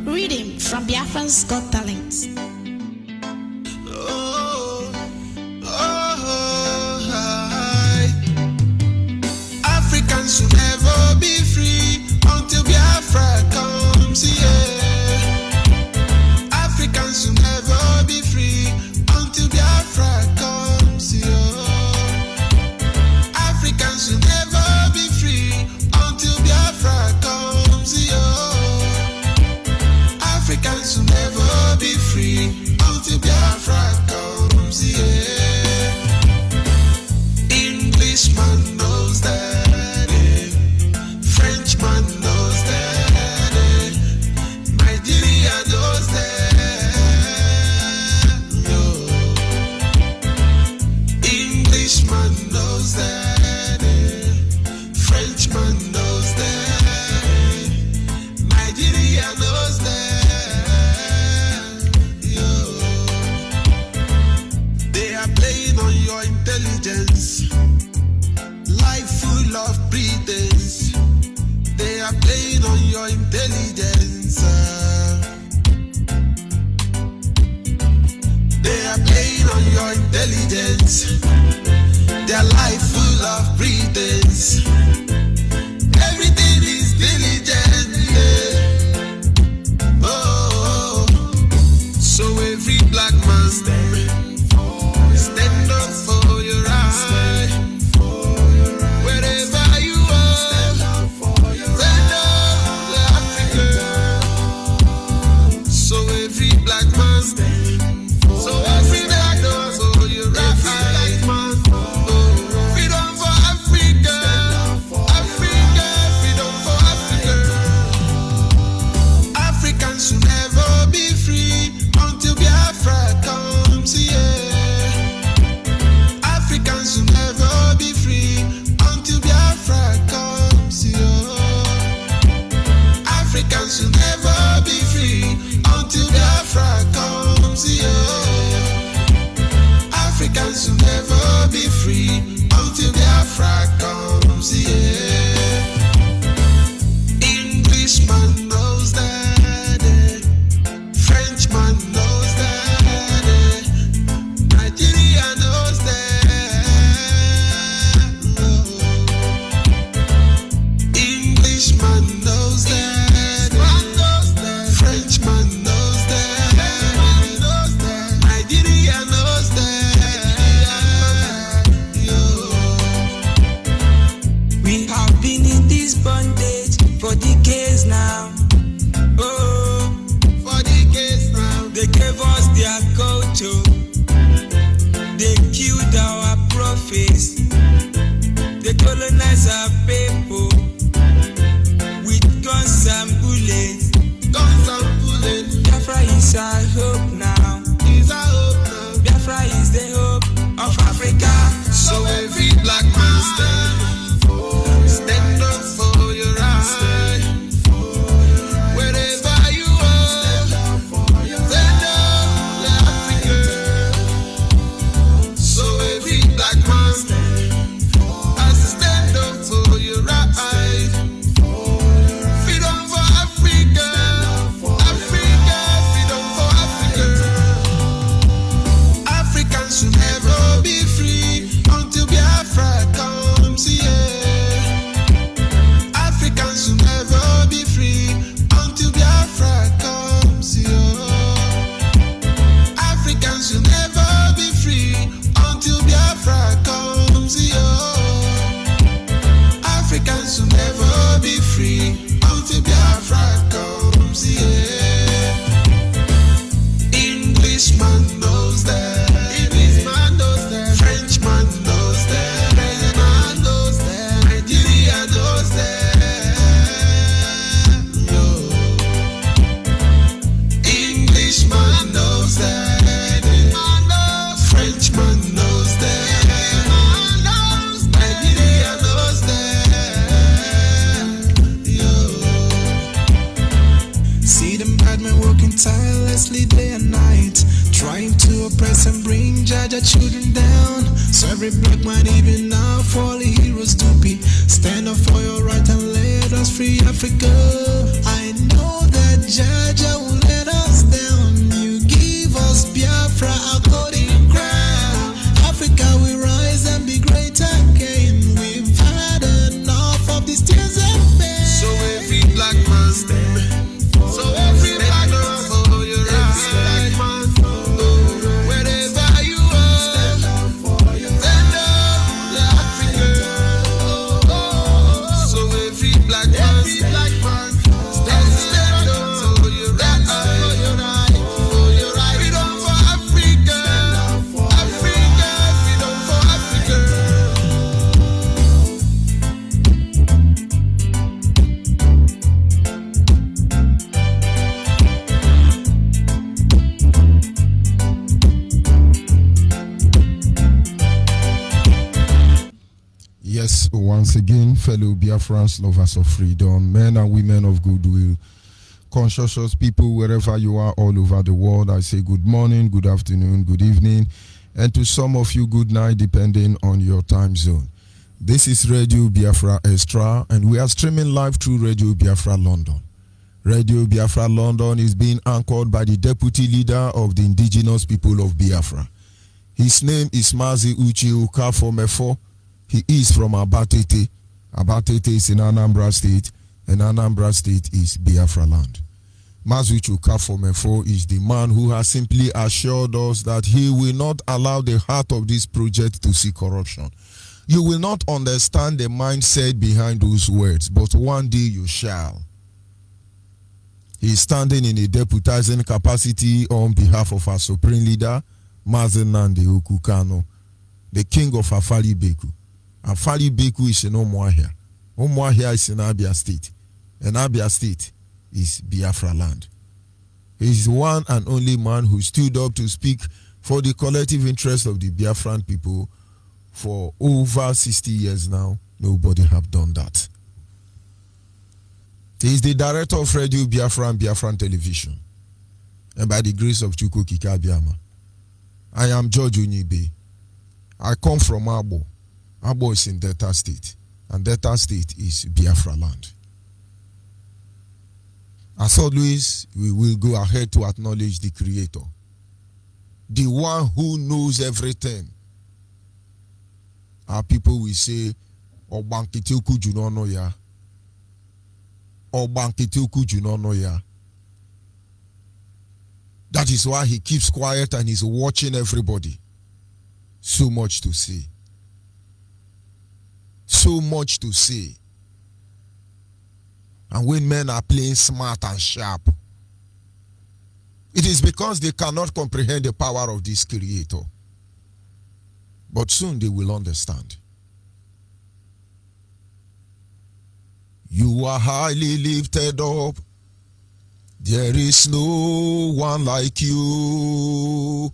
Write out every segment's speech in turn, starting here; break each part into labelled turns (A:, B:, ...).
A: Reading from Biafran's Got Talent.
B: Africans will never be free until Biafra comes here. Africans will never be free until Biafra comes here. Africans will never be free until Biafra comes here. Africans will never be free until Biafra comes here. Englishman knows that, Frenchman knows that, Nigeria knows that, Englishman knows that, Frenchman knows that, Nigeria knows that, They are playing on your intelligence. Life full of pretense. They are playing on your intelligence. They are playing on your intelligence. Their life full of pretense. Everything is diligent. Oh, so every black man stand up for your right. Wherever you are, stand up for Africa. So every black man, so every black man, so you're right. our children down. So every black man, even now, for all the heroes to be. Stand up for your right and let us free Africa. I know that Jaja won't let us down. You give us Biafra, our golden crown. Africa will rise and be great again. We've had enough of these tears and pain. So every black man stand. So every black man, oh, you're right. Oh, wherever you are, stand up for your Africa. Oh, so every black man, stand up. Oh, you're right. Oh, you're right. Freedom for Africa. Africa, freedom for Africa.
C: Yes, once again, fellow Biafrans, lovers of freedom, men and women of goodwill, conscientious people, wherever you are all over the world, I say good morning, good afternoon, good evening, and to some of you, good night, depending on your time zone. This is Radio Biafra Extra, and we are streaming live through Radio Biafra London. Radio Biafra London is being anchored by the deputy leader of the indigenous people of Biafra. His name is Mazi Uche Okafor-Mefo. He is from Abatete. Abatete is in Anambra State, and Anambra State is Biafra land. Mazi Uche Okafor-Mefo is the man who has simply assured us that he will not allow the heart of this project to see corruption. You will not understand the mindset behind those words, but one day you shall. He is standing in a deputizing capacity on behalf of our supreme leader, Mazi Nnamdi Kanu, the king of Afari Beku. Afari Beku is in Umuahia. Umuahia is in Abia State. And Abia State is Biafra land. He is one and only man who stood up to speak for the collective interest of the Biafran people for over 60 years now. Nobody have done that. He is the director of Radio Biafra and Biafran Television. And by the grace of Chukwu Okike Abiama, I am George Onyibe. I come from Abo. Abo is in Delta State, and Delta State is Biafra land. As always, we will go ahead to acknowledge the Creator, the one who knows everything. Our people will say, Obankiteoku junono ya. Obankiteoku junono ya. That is why he keeps quiet and is watching everybody. So much to say. So much to say. And when men are playing smart and sharp, it is because they cannot comprehend the power of this Creator. But soon they will understand. You are highly lifted up. There is no one like you.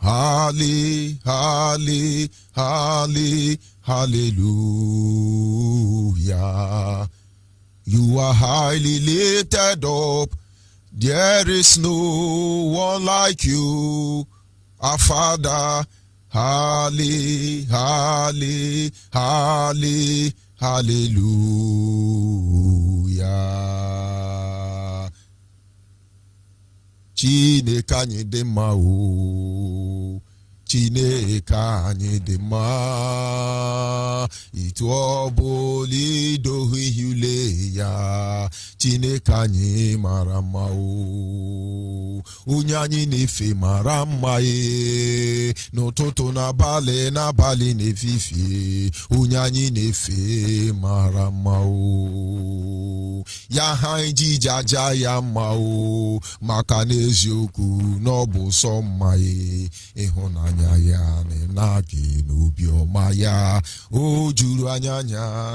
C: Halle, halle, halle, hallelujah. You are highly lifted up. There is no one like you. Our Father, halle, halle, halle, hallelujah. Chineke anyị dị mma o. Chineke anyị dị mma. Itu ọbụla idoghị ihe ule ya. Chineke anyị mara mma o. Onye anyị na-efe mara mma e. N'ụtụtụ n'abalị n'efifie. Onye anyị na-efe mara mma o. Ya ha iji jaja ya mma o. Maka n'eziokwu n'ọbụ sọ mma e. Ịhụnanya ya na-enagi n'obi ọma ya. O juru anya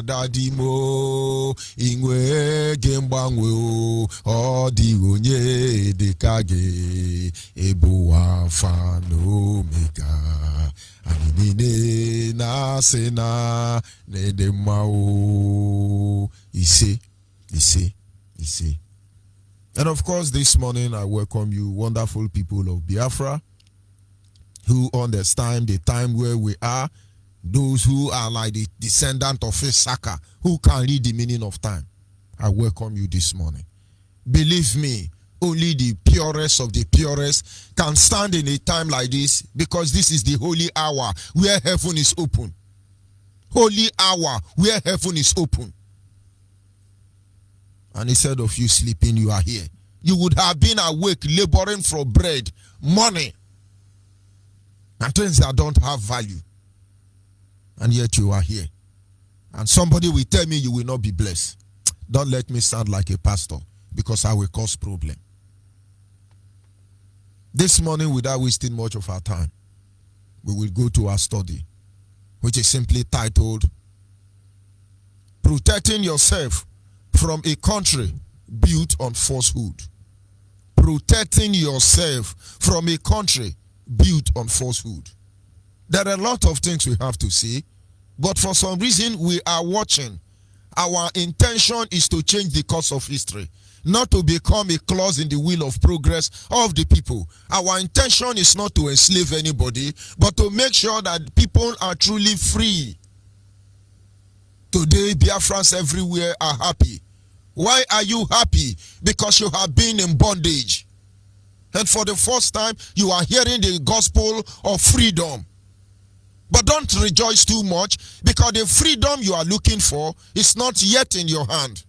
C: dadimo. Inwe gị mgbanwe o. Ọ dịghị onye dịka gị. Ebu Alfa na Omega. Anyị niile na-asị na n'ịdị mma o. Ise. And of course, this morning I welcome you, wonderful people of Biafra. who understand the time where we are, those who are like the descendant of Issachar, who can read the meaning of time, I welcome you this morning. Believe me, only the purest of the purest can stand in a time like this, because this is the holy hour where heaven is open. Holy hour where heaven is open. And instead of you sleeping, you are here. You would have been awake, laboring for bread, money, and things that don't have value. And yet you are here. And somebody will tell me you will not be blessed. Don't let me sound like a pastor, because I will cause problem. This morning, without wasting much of our time, we will go to our study, which is simply titled, Protecting Yourself from a Country Built on Falsehood. Protecting yourself from a country built on falsehood. There are a lot of things we have to say, but for some reason we are watching. Our intention is to change the course of history, not to become a clause in the wheel of progress of the people. Our intention is not to enslave anybody, but to make sure that people are truly free. Today, Biafrans everywhere are happy. Why are you happy? Because you have been in bondage. And for the first time, you are hearing the gospel of freedom. But don't rejoice too much, because the freedom you are looking for is not yet in your hand.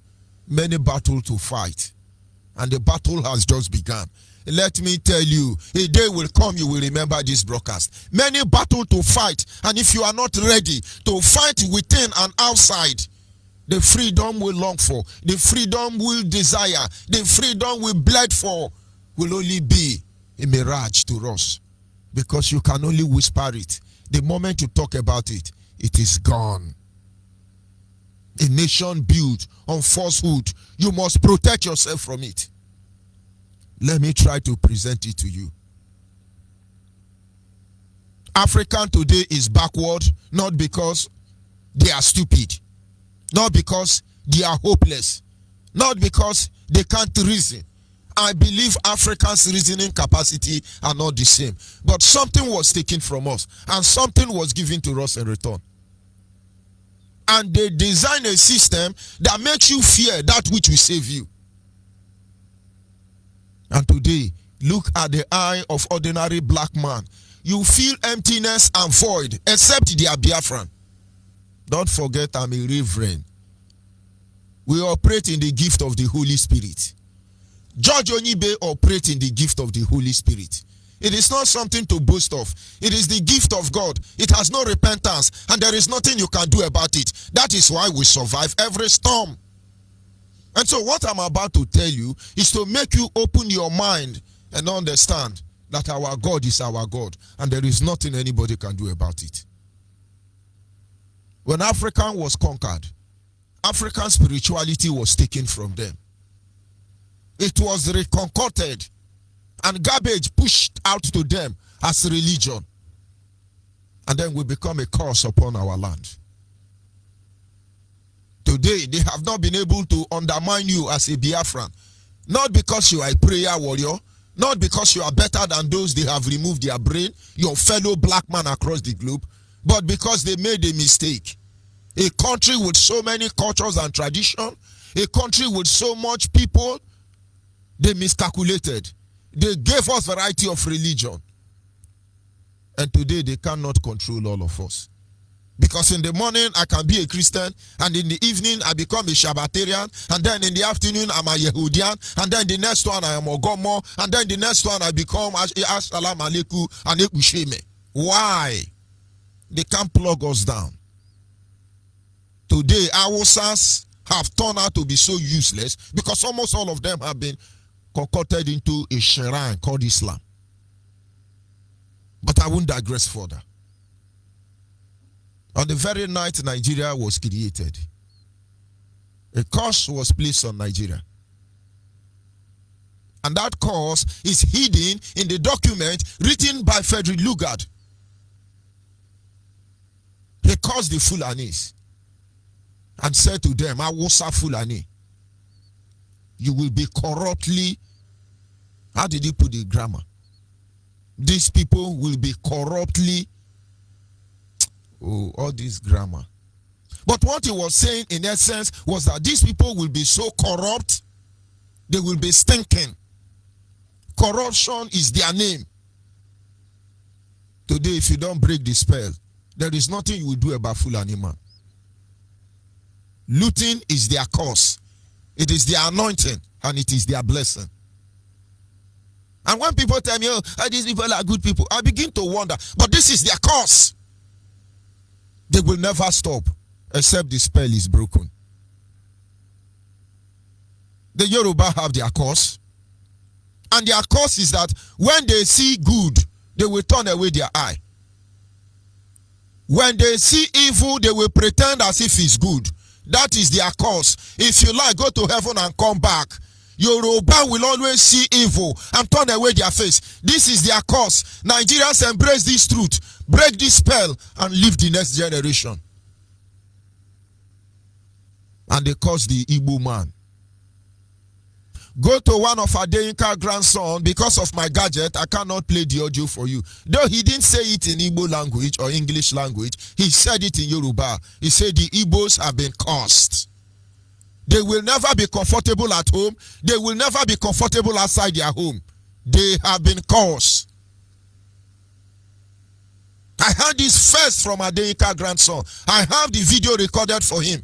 C: Many battles to fight, and the battle has just begun. Let me tell you, a day will come, you will remember this broadcast. Many battles to fight, and if you are not ready to fight within and outside, the freedom we long for, the freedom we desire, the freedom we bled for will only be a mirage to us, because you can only whisper it. The moment you talk about it, it is gone. A nation built on falsehood, you must protect yourself from it. Let me try to present it to you. African today is backward, not because they are stupid, not because they are hopeless, not because they can't reason. I believe Africans' reasoning capacity are not the same. But something was taken from us, and something was given to us in return. And they design a system that makes you fear that which will save you. And today, look at the eye of ordinary black man. You feel emptiness and void, except they are Biafran. Don't forget, I'm a reverend. We operate in the gift of the Holy Spirit. George Onibe operates in the gift of the Holy Spirit. It is not something to boast of. It is the gift of God. It has no repentance, and there is nothing you can do about it. That is why we survive every storm. And so what I'm about to tell you is to make you open your mind and understand that our God is our God, and there is nothing anybody can do about it. When Africa was conquered, African spirituality was taken from them. It was reconcocted and garbage pushed out to them as religion. And then we become a curse upon our land. Today, they have not been able to undermine you as a Biafran. Not because you are a prayer warrior, not because you are better than those they have removed their brain, your fellow black man across the globe, but because they made a mistake. A country with so many cultures and traditions, a country with so much people, they miscalculated. They gave us variety of religion. And today they cannot control all of us. Because in the morning I can be a Christian, and in the evening I become a Shabbatarian, and then in the afternoon I'm a Yehudian, and then the next one I am a Gomo, and then the next one I become Assalamu Alaikum and Ekusheme. Why? They can't plug us down. Today our sons have turned out to be so useless because almost all of them have been concocted into a shrine called Islam. But I won't digress further. On the very night Nigeria was created, a curse was placed on Nigeria. And that curse is hidden in the document written by Frederick Lugard. He cursed the Fulanis and said to them, Awusa Fulani, you will be corruptly, how did he put the grammar? These people will be corruptly. Oh, all this grammar. But what he was saying in essence was that these people will be so corrupt, they will be stinking. Corruption is their name. Today, if you don't break the spell, there is nothing you will do about Fulani man. Looting is their cause. It is their anointing and it is their blessing. And when people tell me, oh, these people are good people, I begin to wonder, but this is their cause. They will never stop except the spell is broken. The Yoruba have their cause. And their cause is that when they see good, they will turn away their eye. When they see evil, they will pretend as if it's good. That is their cause. If you like, go to heaven and come back. Yoruba will always see evil and turn away their face. This is their cause. Nigerians embrace this truth, break this spell, and live the next generation. And they cause the Igbo man. Go to one of Adeyinka grandson. Because of my gadget, I cannot play the audio for you. Though he didn't say it in Igbo language or English language, he said it in Yoruba. He said the Igbos have been cursed. They will never be comfortable at home. They will never be comfortable outside their home. They have been cursed. I heard this first from Adeyinka grandson. I have the video recorded for him.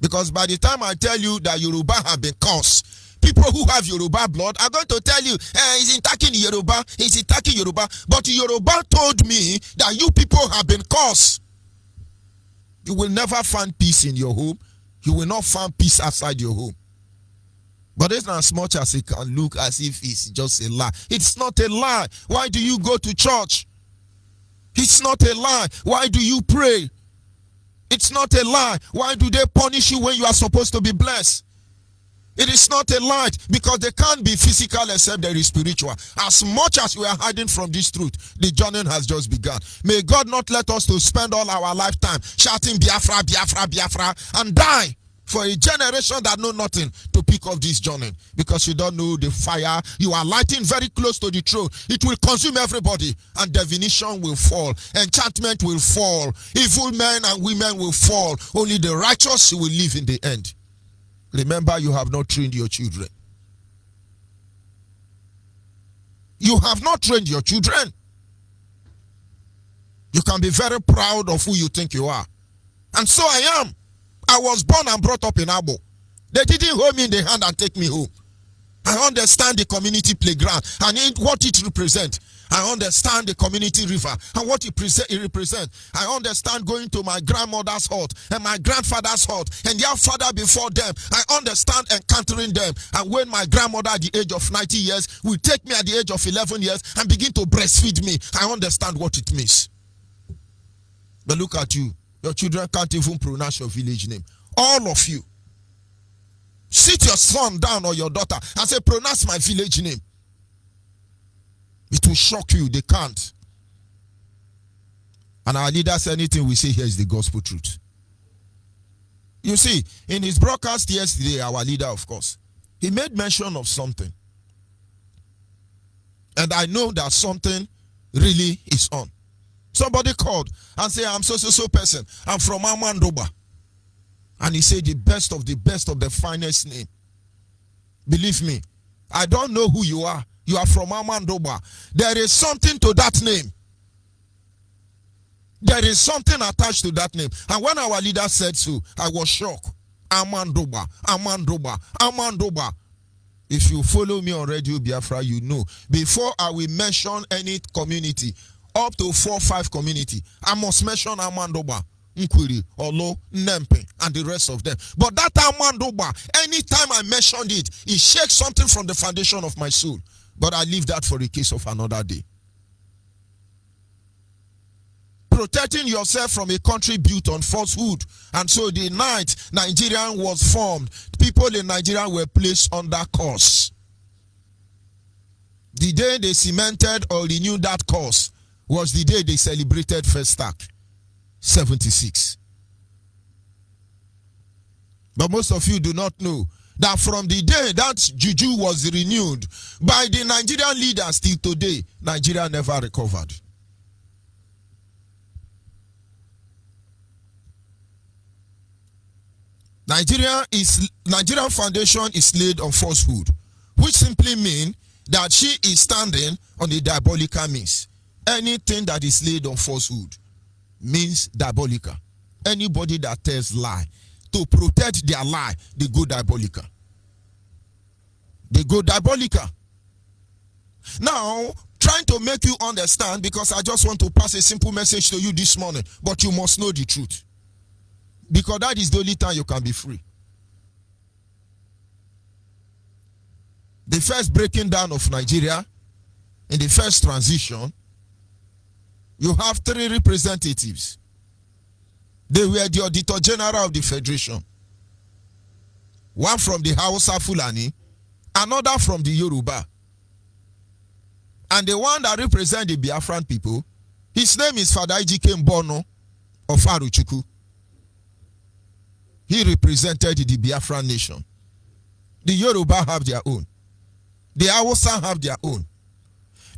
C: Because by the time I tell you that Yoruba have been cursed, people who have Yoruba blood are going to tell you, he's attacking Yoruba, he's attacking Yoruba. But Yoruba told me that you people have been cursed. You will never find peace in your home. You will not find peace outside your home. But it's not as much as it can look as if it's just a lie. It's not a lie. Why do you go to church? It's not a lie. Why do you pray? It's not a lie. Why do they punish you when you are supposed to be blessed? It is not a lie because they can't be physical except there is spiritual. As much as we are hiding from this truth, the journey has just begun. May God not let us to spend all our lifetime shouting Biafra, Biafra, Biafra and die for a generation that know nothing to pick up this journey because you don't know the fire. You are lighting very close to the truth. It will consume everybody and divination will fall. Enchantment will fall. Evil men and women will fall. Only the righteous will live in the end. Remember, you have not trained your children. You have not trained your children. You can be very proud of who you think you are. And so I am. I was born and brought up in Abo. They didn't hold me in the hand and take me home. I understand the community playground and what it represents. I understand the community river and what it represents. I understand going to my grandmother's hut and my grandfather's hut and their father before them. I understand encountering them. And when my grandmother at the age of 90 years will take me at the age of 11 years and begin to breastfeed me, I understand what it means. But look at you. Your children can't even pronounce your village name. All of you. Sit your son down or your daughter and say, pronounce my village name. It will shock you. They can't. And our leaders, anything we say here is the gospel truth. You see, in his broadcast yesterday, our leader, of course, he made mention of something. And I know that something really is on. Somebody called and said, I'm so person. I'm from Amandoba. And he said the best of the finest name. Believe me, I don't know who you are. You are from Amandoba. There is something to that name. There is something attached to that name. And when our leader said so, I was shocked. Amandoba, Amandoba, Amandoba. If you follow me on Radio Biafra, you know. Before I will mention any community, up to 4 or 5 community, I must mention Amandoba, Nkwiri, Olo, Nempe, and the rest of them. But that Amandoba, anytime I mentioned it, it shakes something from the foundation of my soul. But I leave that for a case of another day. Protecting yourself from a country built on falsehood. And so the night Nigeria was formed, people in Nigeria were placed under curse. The day they cemented or renewed that curse was the day they celebrated Festac, 76. But most of you do not know that from the day that juju was renewed by the Nigerian leaders till today, Nigeria never recovered. Nigerian foundation is laid on falsehood, which simply means that she is standing on the diabolical means. Anything that is laid on falsehood means diabolical. Anybody that tells lie, to protect their lie, they go diabolical. They go diabolical. Now, trying to make you understand, because I just want to pass a simple message to you this morning, but you must know the truth. Because that is the only time you can be free. The first breaking down of Nigeria, in the first transition, you have 3 representatives. They were the Auditor General of the Federation. One from the Hausa Fulani, another from the Yoruba. And the one that represents the Biafran people, his name is Father Ejike Mbono of Aruchukwu. He represented the Biafran nation. The Yoruba have their own. The Hausa have their own.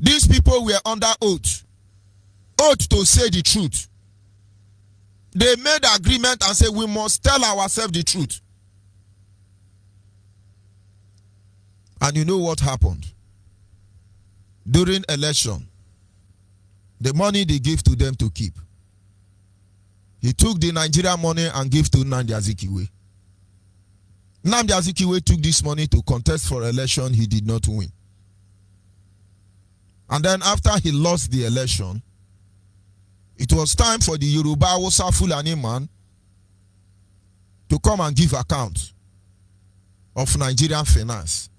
C: These people were under oath. Oath to say the truth. They made agreement and said we must tell ourselves the truth. And you know what happened? During election, the money they gave to them to keep, he took the Nigerian money and gave to Nnamdi Azikiwe. Nnamdi Azikiwe took this money to contest for election. He did not win. And then after he lost the election, it was time for the Yoruba Hausa Fulani man to come and give account of Nigerian finance.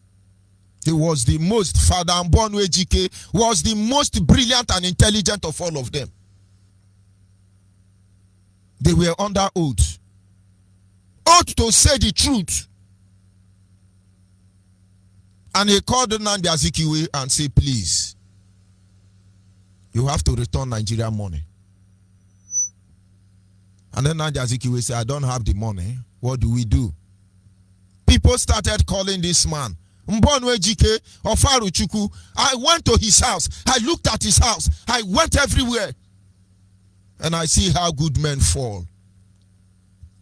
C: He was the most, Father Mbono Ejike was the most brilliant and intelligent of all of them. They were under oath. Oath to say the truth. And he called Nnamdi Azikiwe and said, please, you have to return Nigerian money. And then Nnamdi Azikiwe said, I don't have the money. What do we do? People started calling this man Mbono Ejike of Aruchukwu. I went to his house. I looked at his house. I went everywhere. And I see how good men fall.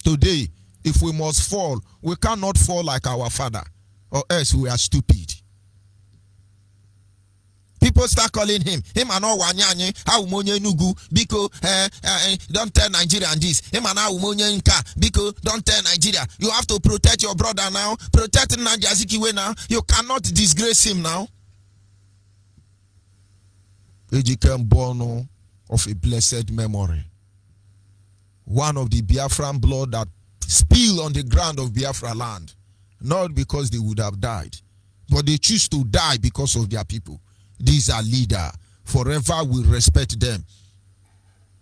C: Today, if we must fall, we cannot fall like our father, or else we are stupid. People start calling him and all wanyanye, how monye nugu, biko, don't tell Nigeria this. Him and how monye nka, biko, don't tell Nigeria. You have to protect your brother now, protect Nnamdi Azikiwe now. You cannot disgrace him now. Ejike Mbono of a blessed memory. One of the Biafran blood that spilled on the ground of Biafra land. Not because they would have died, but they choose to die because of their people. These are leaders. Forever we respect them.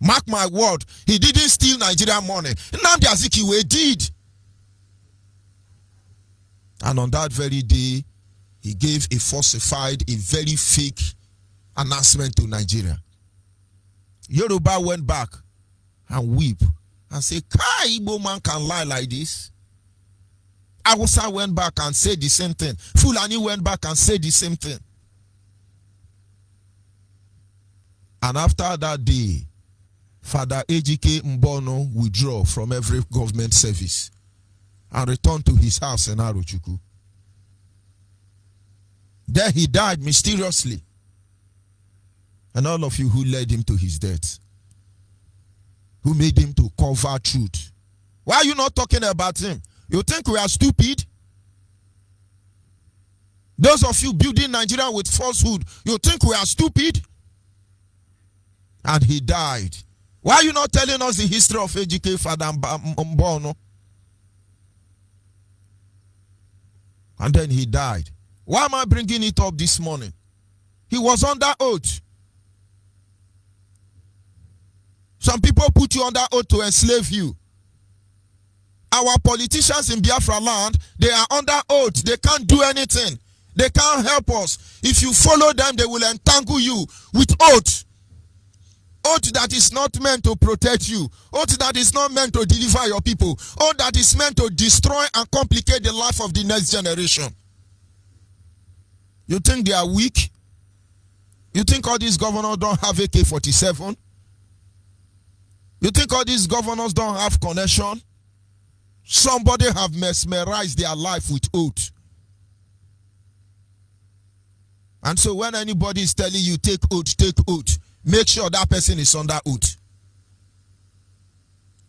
C: Mark my word, he didn't steal Nigerian money. Nnamdi Azikiwe did. And on that very day, he gave a falsified, a very fake announcement to Nigeria. Yoruba went back and weep and said, Kai, Igbo man can lie like this. Hausa went back and said the same thing. Fulani went back and said the same thing. And after that day, Father Ejike Mbono withdrew from every government service and returned to his house in Aruchukwu. There he died mysteriously. And all of you who led him to his death, who made him to cover truth. Why are you not talking about him? You think we are stupid? Those of you building Nigeria with falsehood, you think we are stupid? And he died. Why are you not telling us the history of Ejike Father Mbono? And then he died. Why am I bringing it up this morning? He was under oath. Some people put you under oath to enslave you. Our politicians in Biafra land, they are under oath. They can't do anything. They can't help us. If you follow them, they will entangle you with oath. Oath that is not meant to protect you. Oath that is not meant to deliver your people. Oath that is meant to destroy and complicate the life of the next generation. You think they are weak? You think all these governors don't have AK-47? You think all these governors don't have connection? Somebody have mesmerized their life with oath. And so when anybody is telling you take oath, make sure that person is under oath.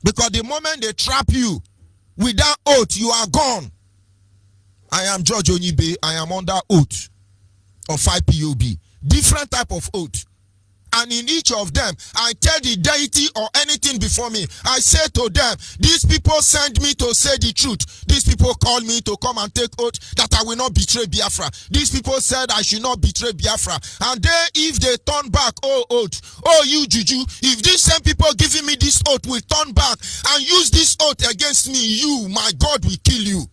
C: Because the moment they trap you with that oath, you are gone. I am George Onyibe. I am under oath of IPOB. Different type of oath. And in each of them, I tell the deity or anything before me, I say to them, these people send me to say the truth. These people call me to come and take oath that I will not betray Biafra. These people said I should not betray Biafra. And they, if they turn back, oh oath, oh you juju, if these same people giving me this oath will turn back and use this oath against me, you, my God, will kill you.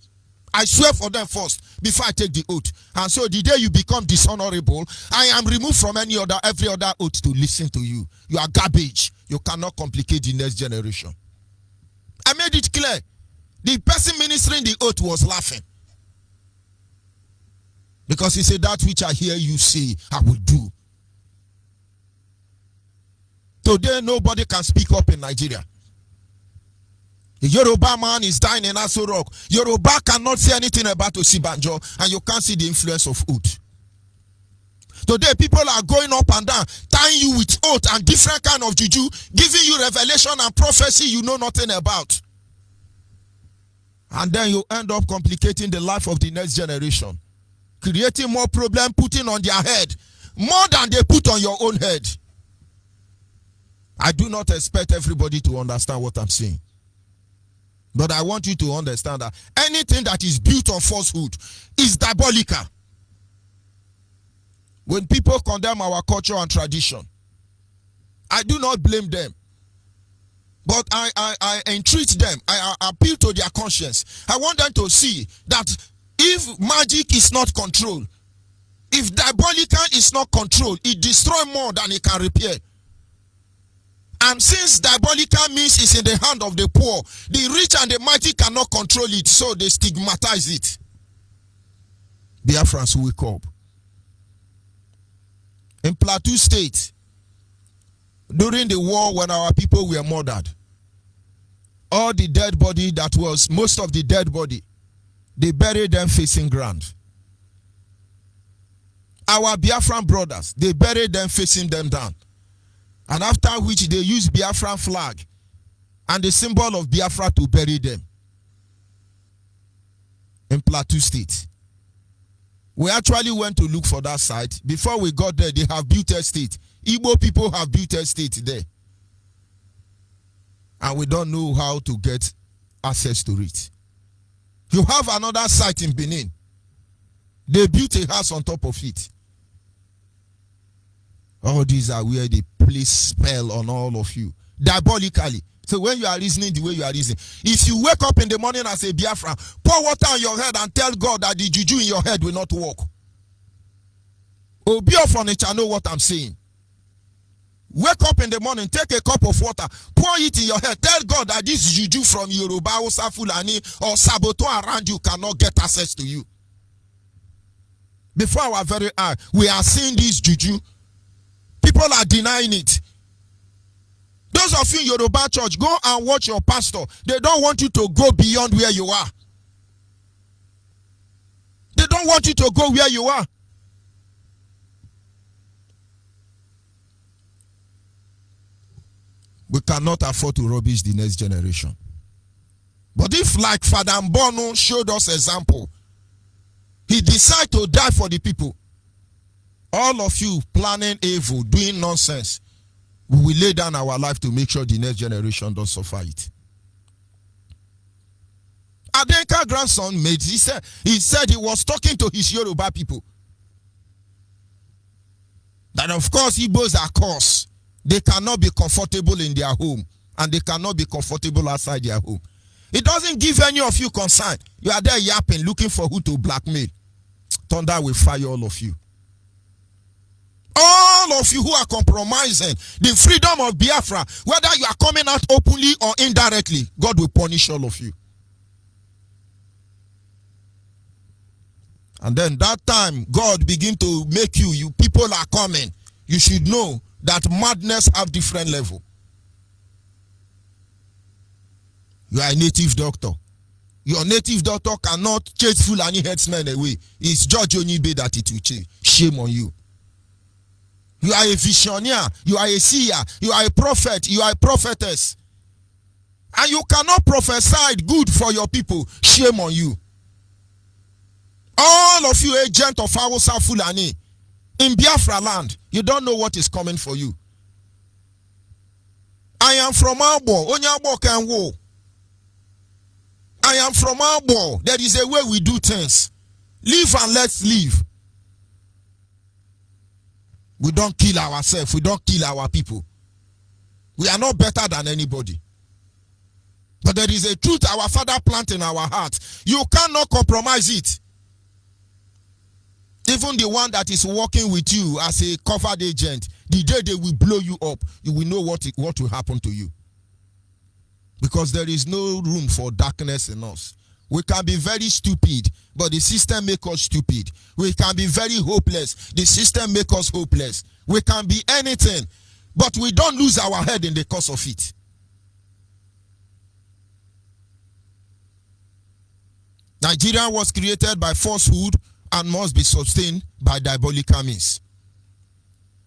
C: I swear for them first before I take the oath. And so the day you become dishonorable, I am removed from every other oath to listen to you. You are garbage. You cannot complicate the next generation. I made it clear. The person ministering the oath was laughing. Because he said, that which I hear you say, I will do. Today, nobody can speak up in Nigeria. The Yoruba man is dying in Aso Rock. Yoruba cannot say anything about Osibanjo, and you can't see the influence of oath. Today, people are going up and down, tying you with oath and different kind of juju, giving you revelation and prophecy you know nothing about. And then you end up complicating the life of the next generation, creating more problem, putting on their head, more than they put on your own head. I do not expect everybody to understand what I'm saying. But I want you to understand that anything that is built on falsehood is diabolical. When people condemn our culture and tradition, I do not blame them. But I entreat them. I appeal to their conscience. I want them to see that if magic is not controlled, if diabolical is not controlled, it destroys more than it can repair. And since diabolical means is in the hand of the poor, the rich and the mighty cannot control it, so they stigmatize it. Biafrans, wake up. In Plateau State, during the war when our people were murdered, all the dead body that was, most of the dead body, they buried them facing ground. Our Biafran brothers, they buried them facing them down. And after which they used Biafran flag and the symbol of Biafra to bury them. In Plateau State. We actually went to look for that site. Before we got there, they have built a state. Igbo people have built a state there. And we don't know how to get access to it. You have another site in Benin. They built a house on top of it. All these are where they place spell on all of you. Diabolically. So when you are reasoning the way you are reasoning, if you wake up in the morning as a Biafra, pour water on your head and tell God that the juju in your head will not work. Obi of furniture know what I'm saying. Wake up in the morning, take a cup of water, pour it in your head, tell God that this juju from Yoruba, Hausa, Fulani, or Saboto around you cannot get access to you. Before our very eye, we are seeing this juju. People are denying it. Those of you in Yoruba church, go and watch your pastor. They don't want you to go beyond where you are. They don't want you to go where you are. We cannot afford to rubbish the next generation. But if, like Father Mbono showed us example, he decided to die for the people. All of you planning evil, doing nonsense, we will lay down our life to make sure the next generation don't suffer it. Adenka grandson he said he was talking to his Yoruba people. That of course Igbos are cursed. They cannot be comfortable in their home and they cannot be comfortable outside their home. It doesn't give any of you concern. You are there yapping, looking for who to blackmail. Thunder will fire all of you. All of you who are compromising the freedom of Biafra, whether you are coming out openly or indirectly, God will punish all of you. And then that time, God begin to make you people are coming. You should know that madness have different level. You are a native doctor. Your native doctor cannot chase Fulani headsmen away. It's George Onibe that it will change. Shame on you. You are a visionary. You are a seer. You are a prophet. You are a prophetess. And you cannot prophesy good for your people. Shame on you. All of you agent of Hausa Fulani in Biafra land, you don't know what is coming for you. I am from Abo. Onyabo can wo. I am from Abo. There is a way we do things. Live and let's live. We don't kill ourselves. We don't kill our people. We are not better than anybody. But there is a truth our Father planted in our hearts. You cannot compromise it. Even the one that is working with you as a covered agent, the day they will blow you up, you will know what will happen to you. Because there is no room for darkness in us. We can be very stupid, but the system makes us stupid. We can be very hopeless. The system makes us hopeless. We can be anything, but we don't lose our head in the course of it. Nigeria was created by falsehood and must be sustained by diabolical means.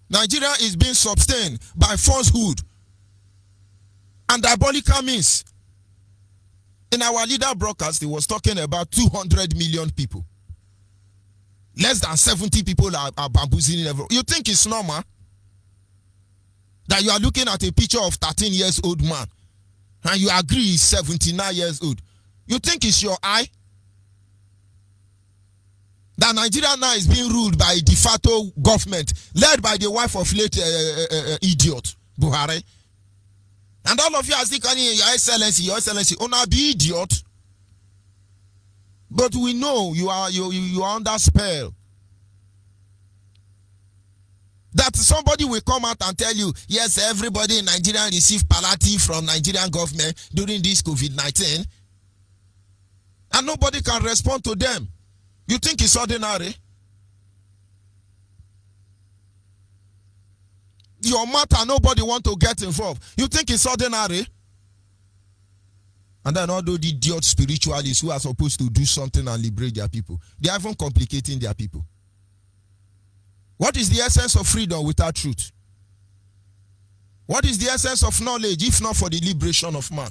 C: Nigeria is being sustained by falsehood and diabolical means. In our leader broadcast, he was talking about 200 million people. Less than 70 people are bamboozling everyone. You think it's normal that you are looking at a picture of 13 years old man and you agree he's 79 years old? You think it's your eye? That Nigeria now is being ruled by a de facto government led by the wife of late idiot Buhari. And all of you are still calling your excellency, Una be idiot. But we know you are under spell. That somebody will come out and tell you, yes, everybody in Nigeria received palliative from Nigerian government during this COVID-19. And nobody can respond to them. You think it's ordinary? Your matter, nobody want to get involved. You think it's ordinary? And then all those idiot spiritualists who are supposed to do something and liberate their people, they are even complicating their people. What is the essence of freedom without truth? What is the essence of knowledge if not for the liberation of man?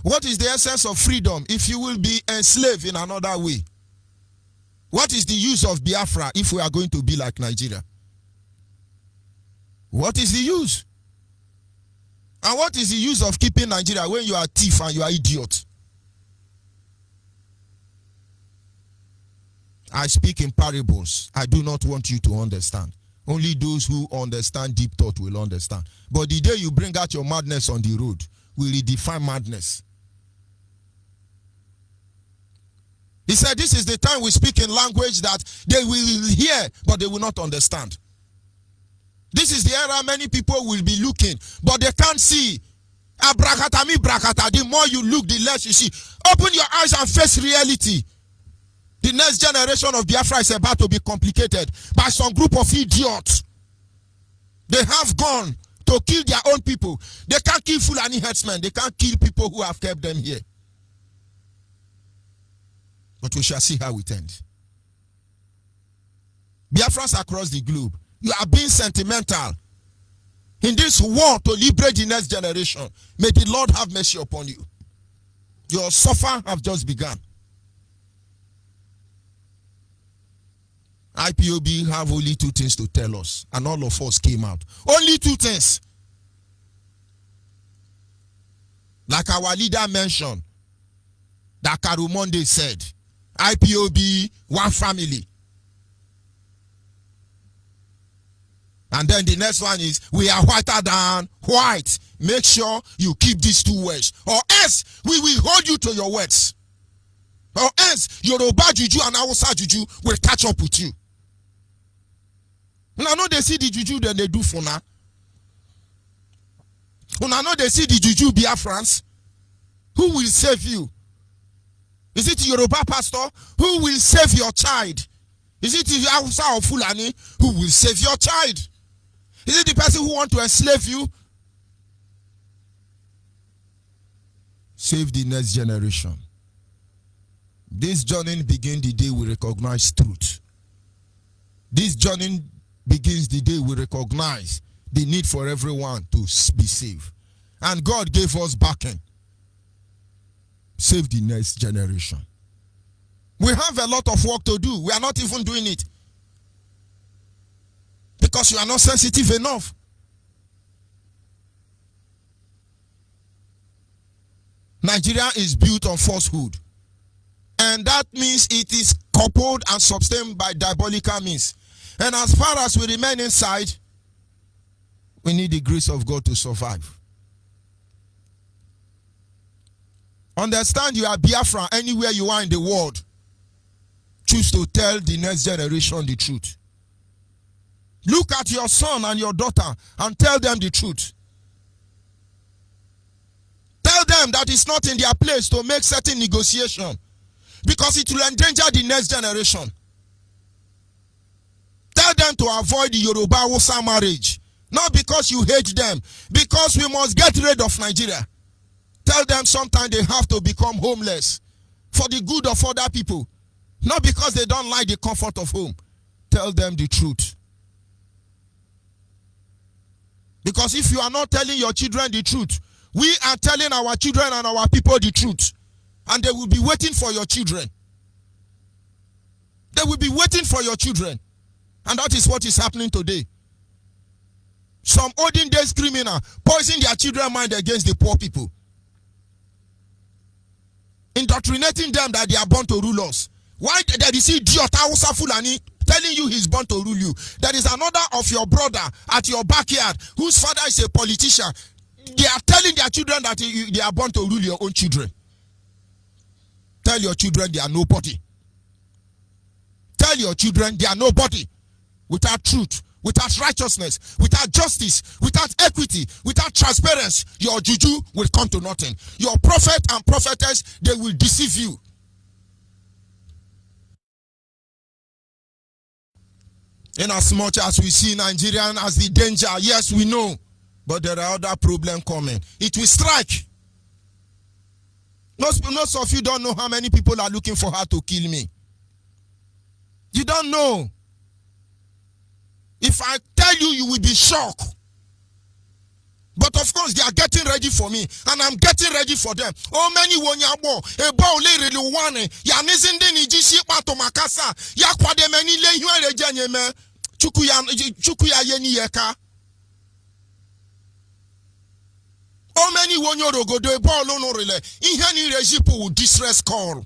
C: What is the essence of freedom if you will be enslaved in another way? What is the use of Biafra if we are going to be like Nigeria? What is the use? And what is the use of keeping Nigeria when you are a thief and you are idiot? I speak in parables. I do not want you to understand. Only those who understand deep thought will understand. But the day you bring out your madness on the road, will redefine madness. He said, this is the time we speak in language that they will hear, but they will not understand. This is the era many people will be looking, but they can't see. Abrakatami brakata. The more you look, the less you see. Open your eyes and face reality. The next generation of Biafra is about to be complicated by some group of idiots. They have gone to kill their own people. They can't kill Fulani herdsmen. They can't kill people who have kept them here. But we shall see how it ends. Biafrans across the globe, you are being sentimental in this war to liberate the next generation. May the Lord have mercy upon you. Your suffer have just begun. IPOB have only two things to tell us, and all of us came out. Only two things. Like our leader mentioned, that Karumonde said, IPOB, one family. And then the next one is, we are whiter than white. Make sure you keep these two words, or else we will hold you to your words. Or else Yoruba Juju and Hausa Juju will catch up with you. Una know they see the juju that they do for now. Una know they see the juju Biafrans. Who will save you? Is it Yoruba pastor? Who will save your child? Is it Hausa or Fulani? Who will save your child? Is it the person who wants to enslave you? Save the next generation. This journey begins the day we recognize truth. This journey begins the day we recognize the need for everyone to be saved. And God gave us backing. Save the next generation. We have a lot of work to do. We are not even doing it. Because you are not sensitive enough. Nigeria is built on falsehood. And that means it is coupled and sustained by diabolical means. And as far as we remain inside, we need the grace of God to survive. Understand you are Biafra anywhere you are in the world. Choose to tell the next generation the truth. Look at your son and your daughter and tell them the truth. Tell them that it's not in their place to make certain negotiation because it will endanger the next generation. Tell them to avoid the Yoruba-Hausa marriage. Not because you hate them, because we must get rid of Nigeria. Tell them sometimes they have to become homeless for the good of other people. Not because they don't like the comfort of home. Tell them the truth. Because if you are not telling your children the truth, we are telling our children and our people the truth. And they will be waiting for your children. They will be waiting for your children. And that is what is happening today. Some olden days criminal poison their children's mind against the poor people. Indoctrinating them that they are born to rule us. Why there is idiot Hausa Fulani telling you he's born to rule you? There is another of your brother at your backyard whose father is a politician. They are telling their children that they are born to rule your own children. Tell your children they are nobody. Tell your children they are nobody. Without truth, without righteousness, without justice, without equity, without transparency, your juju will come to nothing. Your prophet and prophetess, they will deceive you. In as much as we see Nigerian as the danger, yes, we know. But there are other problems coming. It will strike. Most of you don't know how many people are looking for her to kill me. You don't know. If I tell you, you will be shocked. But of course, they are getting ready for me, and I'm getting ready for them. Oh, many wonyabo, ebo le reluwane, ya nizinde ni jisi pato makasa, ya kwa de meni le yuere janyeme, chukuya yeni yeka. Oh, many wonyoro do ebo lono rele, ihani rejipu will distress call.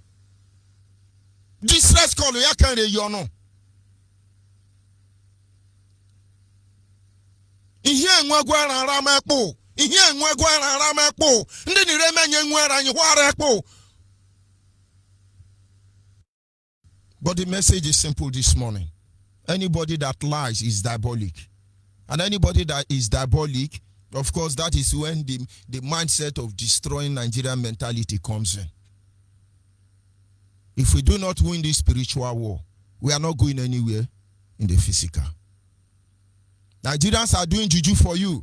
C: Distress call ya kan re yono. Ihe enwegwara aramekpo. Ihe enwegwara aramekpo. Ndị nire menye nwere anyị hwara ekpo. But the message is simple this morning. Anybody that lies is diabolic. And anybody that is diabolic, of course, that is when the mindset of destroying Nigerian mentality comes in. If we do not win this spiritual war, we are not going anywhere in the physical. Nigerians are doing juju for you.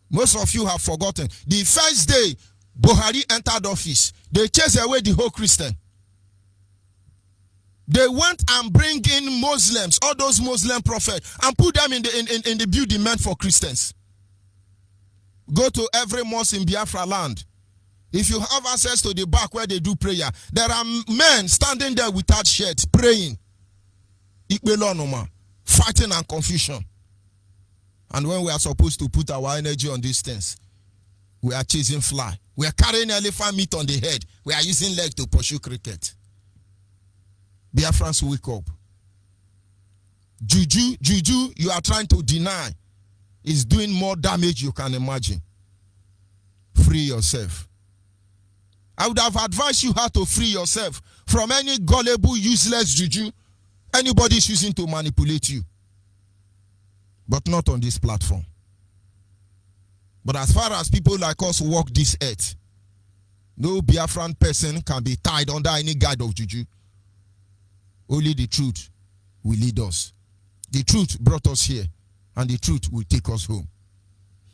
C: Most of you have forgotten. The first day Buhari entered office, they chased away the whole Christian. They went and bring in Muslims, all those Muslim prophets, and put them in the building meant for Christians. Go to every mosque in Biafra land. If you have access to the back where they do prayer, there are men standing there without shirts praying. Fighting and confusion. And when we are supposed to put our energy on these things, we are chasing fly. We are carrying elephant meat on the head. We are using leg to pursue cricket. Biafrans, wake up. Juju, you are trying to deny is doing more damage you can imagine. Free yourself. I would have advised you how to free yourself from any gullible, useless juju anybody is using to manipulate you. but not on this platform. But as far as people like us walk this earth, no Biafran person can be tied under any guide of juju. Only the truth will lead us. The truth brought us here, and the truth will take us home.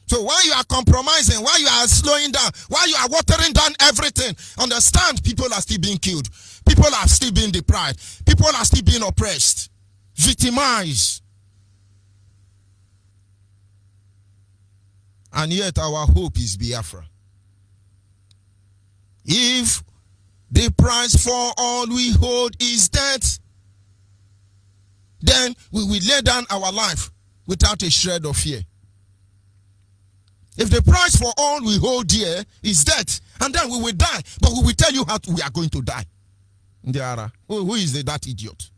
C: So while you are compromising, while you are slowing down, while you are watering down everything, understand people are still being killed. People are still being deprived. People are still being oppressed, victimized. And yet our hope is Biafra. If the price for all we hold is death, then we will lay down our life without a shred of fear. If the price for all we hold dear is death, and then we will die, but we will tell you how we are going to die. Ndiara, who is that idiot?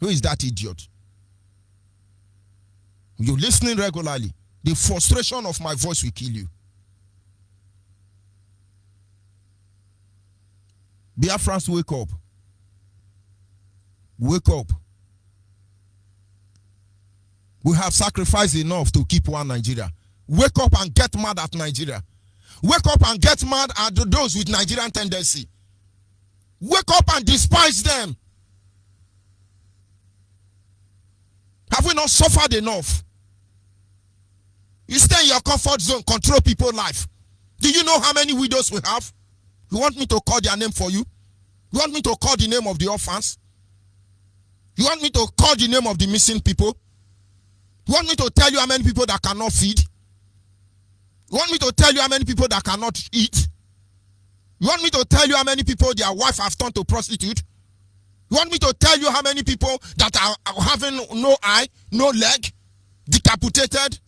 C: Who is that idiot? You're listening regularly. The frustration of my voice will kill you. Biafrans, wake up. Wake up. We have sacrificed enough to keep one Nigeria. Wake up and get mad at Nigeria. Wake up and get mad at those with Nigerian tendency. Wake up and despise them. Have we not suffered enough? You stay in your comfort zone, control people's life. Do you know how many widows we have? You want me to call their name for you? You want me to call the name of the orphans? You want me to call the name of the missing people? You want me to tell you how many people that cannot feed? You want me to tell you how many people that cannot eat? You want me to tell you how many people their wife have turned to prostitute? You want me to tell you how many people that are having no eye, no leg, decapitated?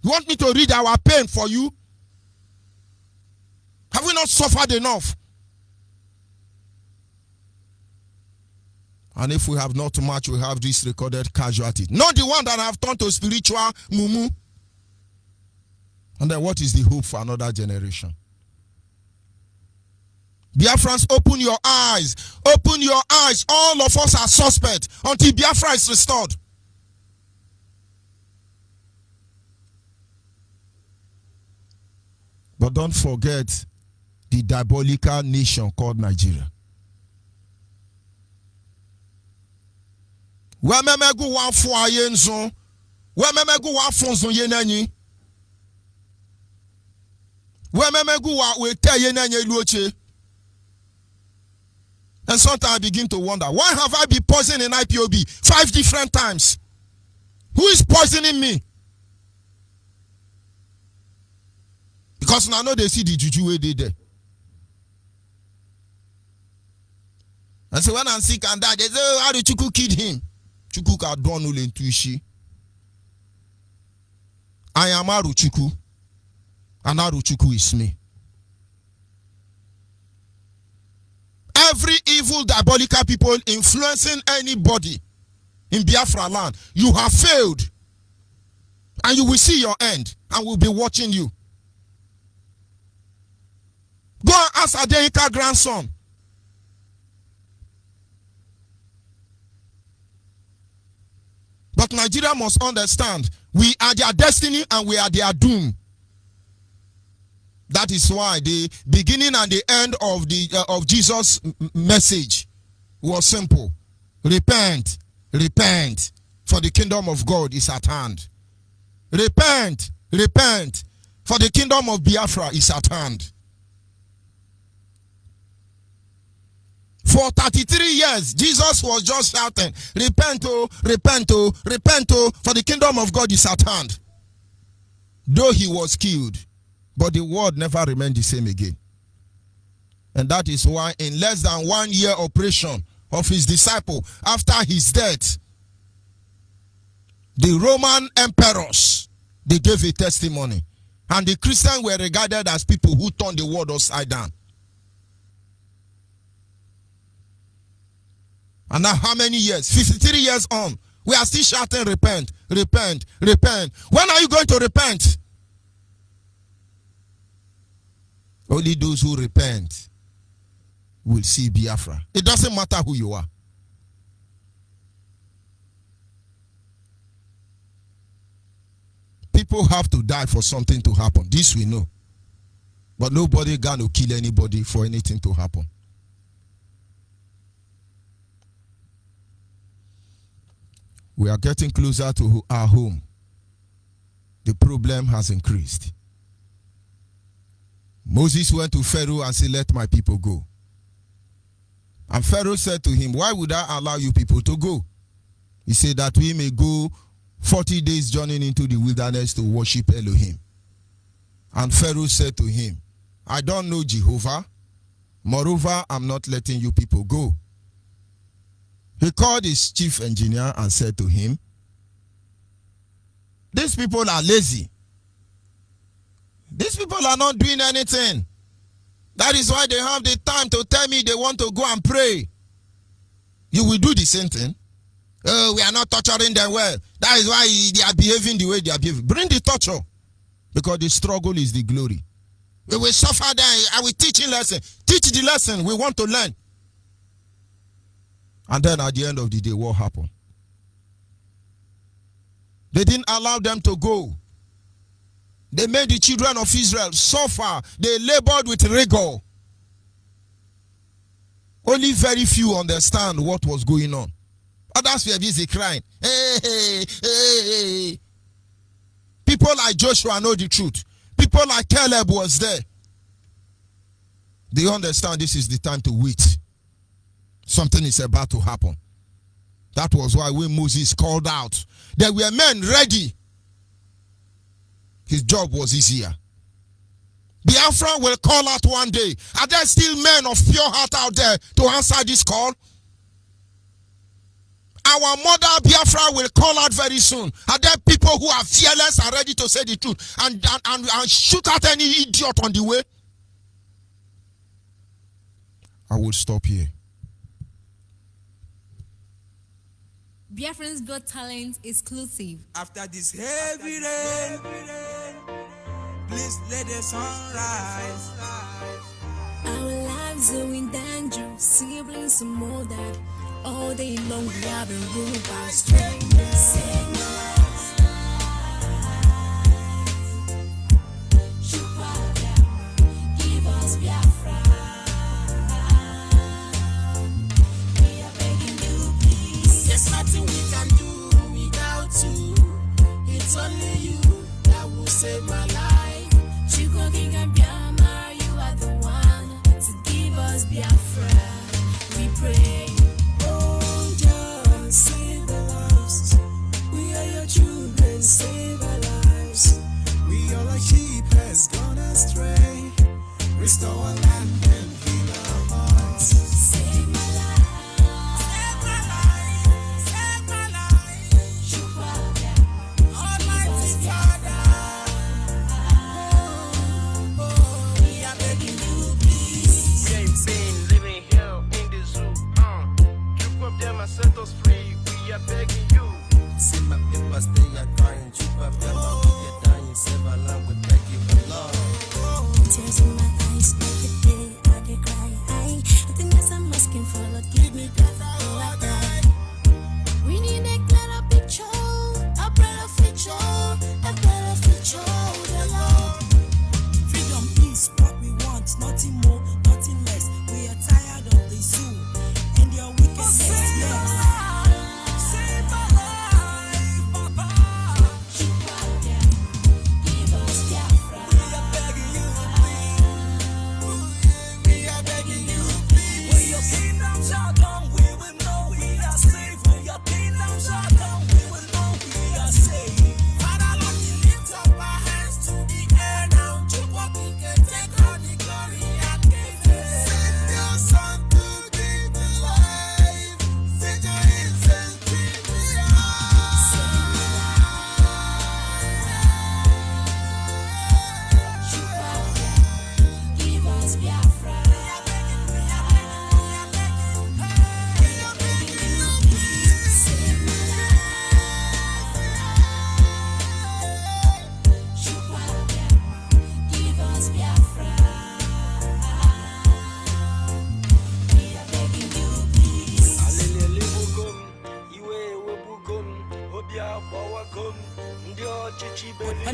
C: You want me to read our pain for you? Have we not suffered enough? And if we have not much, we have this recorded casualty. Not the one that have turned to spiritual mumu. And then what is the hope for another generation? Biafrans, open your eyes. Open your eyes. All of us are suspect until Biafra is restored. But don't forget the diabolical nation called Nigeria. Wememegu wa fwa yenzo. Wememegu wa fonzo yenanyi. Wememegu wa wete yenanyi luoche. And sometimes I begin to wonder, why have I been poisoned in IPOB 5 different times? Who is poisoning me? Because now I know they see the juju way they there. And so when I'm sick and die, they say, oh, how did Chuku kid him? Chuku ka don ule ntuishi. I am Aru Chuku. And Aru Chuku is me. Every evil diabolical people influencing anybody in Biafra land, you have failed. And you will see your end. And we'll be watching you. Go and ask Adenika's grandson. But Nigeria must understand, we are their destiny and we are their doom. That is why the beginning and the end of the of Jesus' message was simple. Repent, repent, for the kingdom of God is at hand. Repent, repent, for the kingdom of Biafra is at hand. For 33 years, Jesus was just shouting, repent, oh, repent, oh, repent, oh, for the kingdom of God is at hand. Though he was killed, but the world never remained the same again. And that is why in less than 1 year operation of his disciple, after his death, the Roman emperors, they gave a testimony. And the Christians were regarded as people who turned the world upside down. And now how many years? 53 years on. We are still shouting, repent, repent, repent. When are you going to repent? Only those who repent will see Biafra. It doesn't matter who you are. people have to die for something to happen. This we know. But nobody gonna kill anybody for anything to happen. We are getting closer to our home. The problem has increased. Moses went to Pharaoh and said, let my people go. And Pharaoh said to him, why would I allow you people to go? He said that we may go 40 days journeying into the wilderness to worship Elohim. And Pharaoh said to him, I don't know Jehovah. Moreover, I'm not letting you people go. He called his chief engineer and said to him, these people are lazy. These people are not doing anything. That is why they have the time to tell me they want to go and pray. You will do the same thing. Oh, we are not torturing them well. That is why they are behaving the way they are behaving. Bring the torture. Because the struggle is the glory. We will suffer there. I will teach a lesson. Teach the lesson we want to learn. And then at the end of the day, what happened? They didn't allow them to go. They made the children of Israel suffer. They labored with rigor. Only very few understand what was going on. Others were busy crying. Hey, hey, hey, hey. People like Joshua know the truth. People like Caleb was there. They understand this is the time to wait. Something is about to happen. That was why when Moses called out, there were men ready. His job was easier. Biafra will call out one day. Are there still men of pure heart out there to answer this call? Our mother Biafra will call out very soon. Are there people who are fearless and ready to say the truth and shoot at any idiot on the way? I will stop here.
D: Biafrans Got Talent exclusive.
E: After this heavy rain, please let the sun rise.
D: Our lives are in danger, siblings and more that all day long we have been ruled by strangers. Sing give us Biafra. We are begging you, please.
A: There's nothing we can do without you. It's only you that will save my life.
D: Chukwu King Biama, you are the one to give us Biafra. We pray.
E: Oh, just save the lost. We are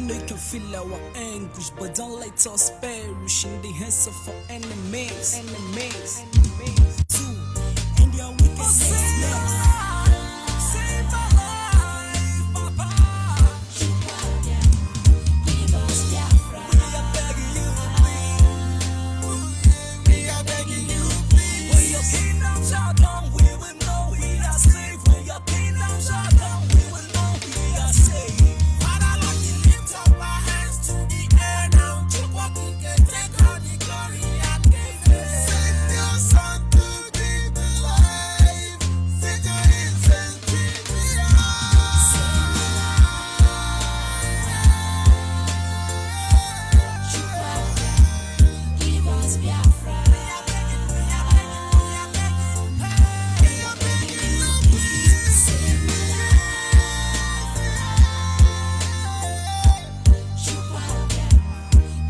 F: know you can feel our anguish, but don't let us perish in the hands of our enemies. Two, and their wickedness. Save my life, Papa. Give us Biafra. We are begging you, please. We are begging you, please. When your kingdom shall come, we will know we are safe. When your kingdom shall come, we will know we are safe.
A: Father, Lord, we lift up our hands to the air now. Keep walking, take all the glory and praise.
B: Send your son to give the life. Set your hands and keep me
D: Give us Biafra.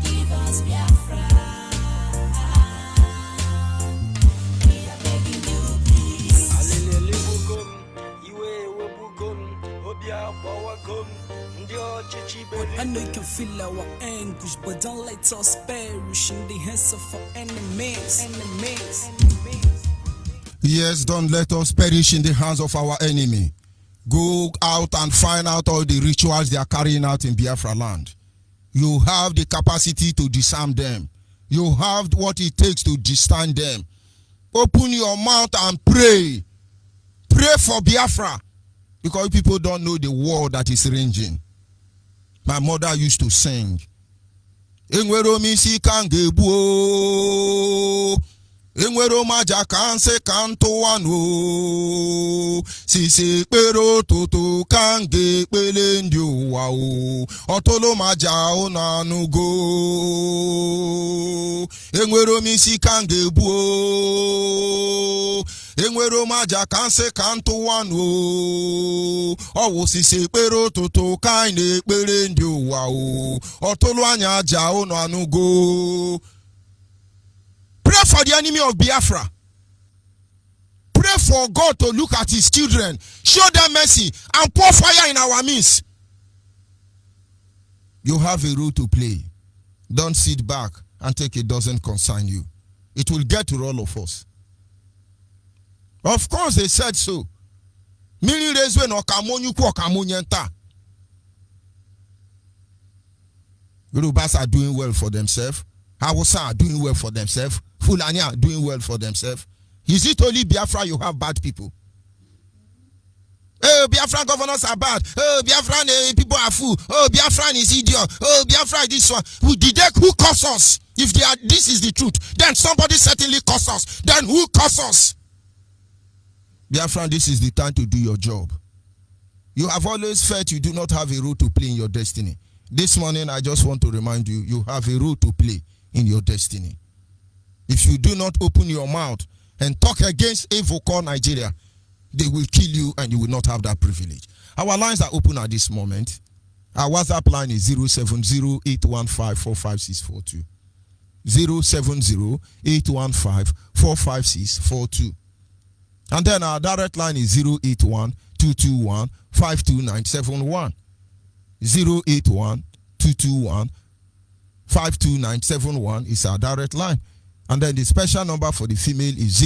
D: Give us Biafra. We are begging you, please.
E: Alelele bugum, iwe we bugum, obia bawagum, ndio chichi beli.
F: I know you can feel our anguish, but don't let us perish in the hands of our enemies.
C: Yes, don't let us perish in the hands of our enemy. Go out and find out all the rituals they are carrying out in Biafra land. You have the capacity to disarm them. You have what it takes to disstand them. Open your mouth and pray. Pray for Biafra. Because people don't know the war that is raging. My mother used to sing. Enwero misi kangebu. Enwero maja kanse kanto wano. Sisi pero toto kange pele ndio wao. Otolo maja onanugo. Enwero misi kangebu. Enwero maja kanse kanto wano. Owo sisi pero toto kange pele ndio wao. Otolo anya ja onanugo. Pray for the enemy of Biafra. Pray for God to look at his children, show them mercy, and pour fire in our midst. You have a role to play. Don't sit back and take it doesn't concern you. It will get to all of us. Of course, they said so. Many days when Yorubas are doing well for themselves. Hausa are doing well for themselves. Fulani are doing well for themselves. Is it only Biafra you have bad people? Oh, Biafran governors are bad. Oh, Biafran people are fool. Oh, Biafran is idiot. Oh, Biafra is this one. Who curse us? If they are, this is the truth, then somebody certainly curse us. Then who curse us? Biafran, this is the time to do your job. You have always felt you do not have a role to play in your destiny. This morning, I just want to remind you, you have a role to play in your destiny. If you do not open your mouth and talk against evil called Nigeria, they will kill you and you will not have that privilege. Our lines are open at this moment. Our WhatsApp line is 070-815-45642. 070-815-45642. And then our direct line is 081-221-52971. 081-221-52971 is our direct line. And then the special number for the female is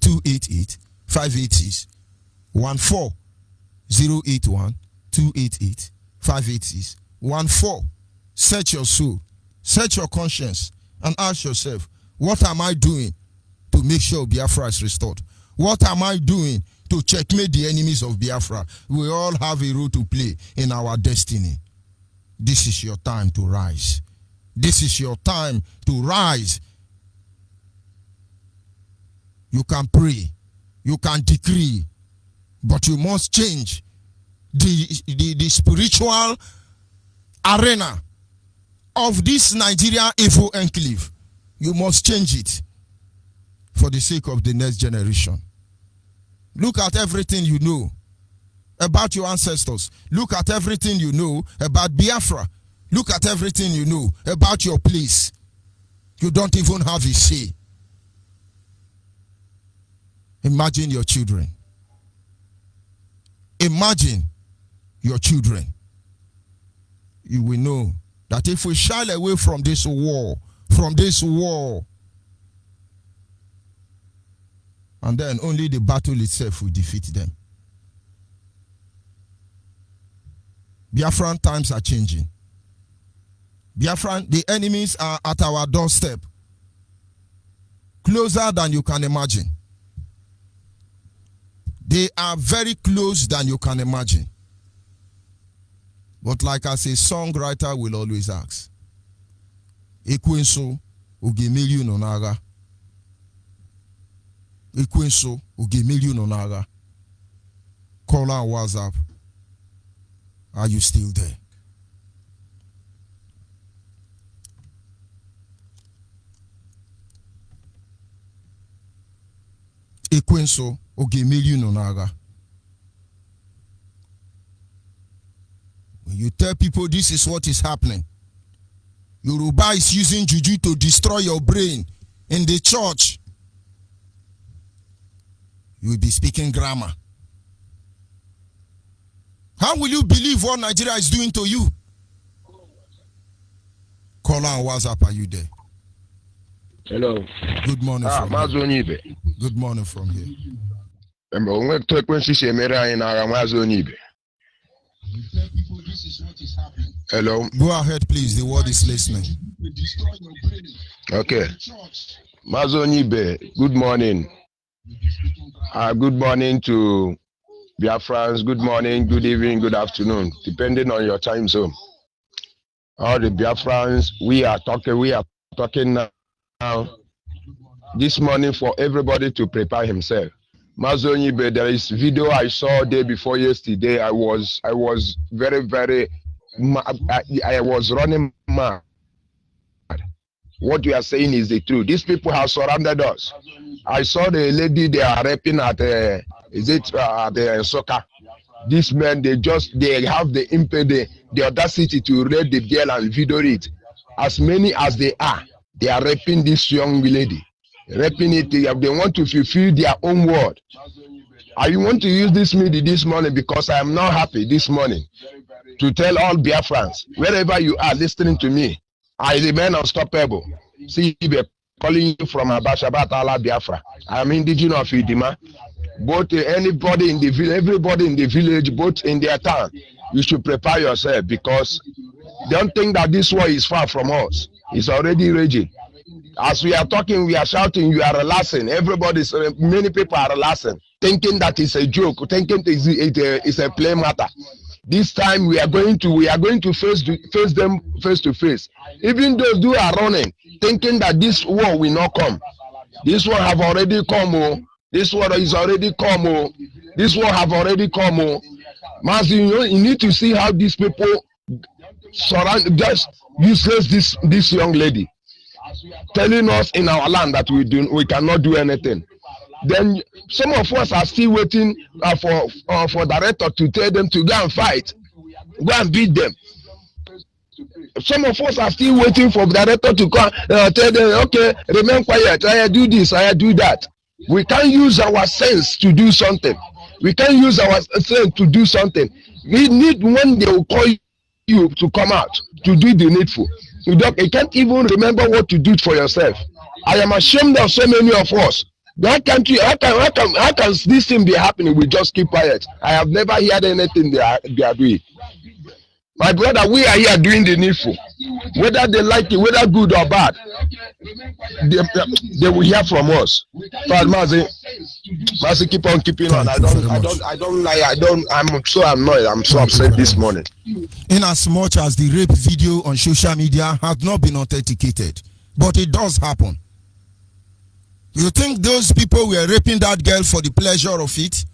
C: 081-288-586-14. 081-288-586-14. Search your soul, search your conscience, and ask yourself, what am I doing to make sure Biafra is restored? What am I doing to checkmate the enemies of Biafra? We all have a role to play in our destiny. This is your time to rise. This is your time to rise. You can pray, you can decree, but you must change the spiritual arena of this Nigeria evil enclave. You must change it for the sake of the next generation. Look at everything you know about your ancestors. Look at everything you know about Biafra. Look at everything you know about your place. You don't even have a say. Imagine your children. Imagine your children. you will know that if we shy away from this war, and then only the battle itself will defeat them. Biafran times are changing. Biafran, the enemies are at our doorstep. Closer than you can imagine. They are very close than you can imagine. But like as a songwriter will always ask, Ekwenso ugemeli nonaga. Ekwenso ugemeli nonaga. Call on WhatsApp. Are you still there? Ekwenso ugemeli nonaga. When you tell people this is what is happening, Yoruba is using juju to destroy your brain in the church, you will be speaking grammar. How will you believe what Nigeria is doing to you? Call on WhatsApp, are you there?
G: Hello.
C: Good morning from here. Good morning from here.
G: Hello.
C: Go ahead, please. The world is listening.
G: Okay. Mazonibe, good morning. Good morning to Biafrans. Good morning, good evening, good afternoon, depending on your time zone. All the Biafrans, we are talking now this morning for everybody to prepare himself. Mazonibe, there is video I saw day before yesterday. I was very I was running mad. What you are saying is the truth. These people have surrounded us. I saw the lady they are raping at the soccer. These men, they have the audacity to rape the girl and video it. As many as they are raping this young lady. Raping it, they want to fulfill their own word. I want to use this media this morning because I am not happy this morning to tell all Biafrans, wherever you are listening to me, I remain unstoppable. See, we're calling you from Abashabat Ala Biafra. I am indigenous of Idima. Both anybody in the village, everybody in the village, both in their town, you should prepare yourself because don't think that this war is far from us. It's already raging. As we are talking, we are shouting, you are relaxing. Many people are relaxing, thinking that it's a joke, thinking it's a play matter. This time we are going to face them face to face. Even those who are running, thinking that this war will not come. This war have already come. Oh. This war is already come. Oh. This war have already come. Oh. Mas, you need to see how these people surround, just useless this young lady, telling us in our land that we cannot do anything. Then some of us are still waiting for director to tell them to go and fight, go and beat them. Some of us are still waiting for the director to come tell them, okay, remain quiet, I do this, I do that. We can't use our sense to do something. We can't use our sense to do something. We need when they will call you to come out to do the needful. You can't even remember what to do for yourself. I am ashamed of so many of us. How can this thing be happening? We just keep quiet. I have never heard anything they are doing. My brother, we are here doing the needful. Whether they like it, whether good or bad, they will hear from us. But Mazi, keep on keeping on. I'm so annoyed. I'm so upset this morning.
C: In as much as the rape video on social media has not been authenticated, but it does happen. You think those people were raping that girl for the pleasure of it?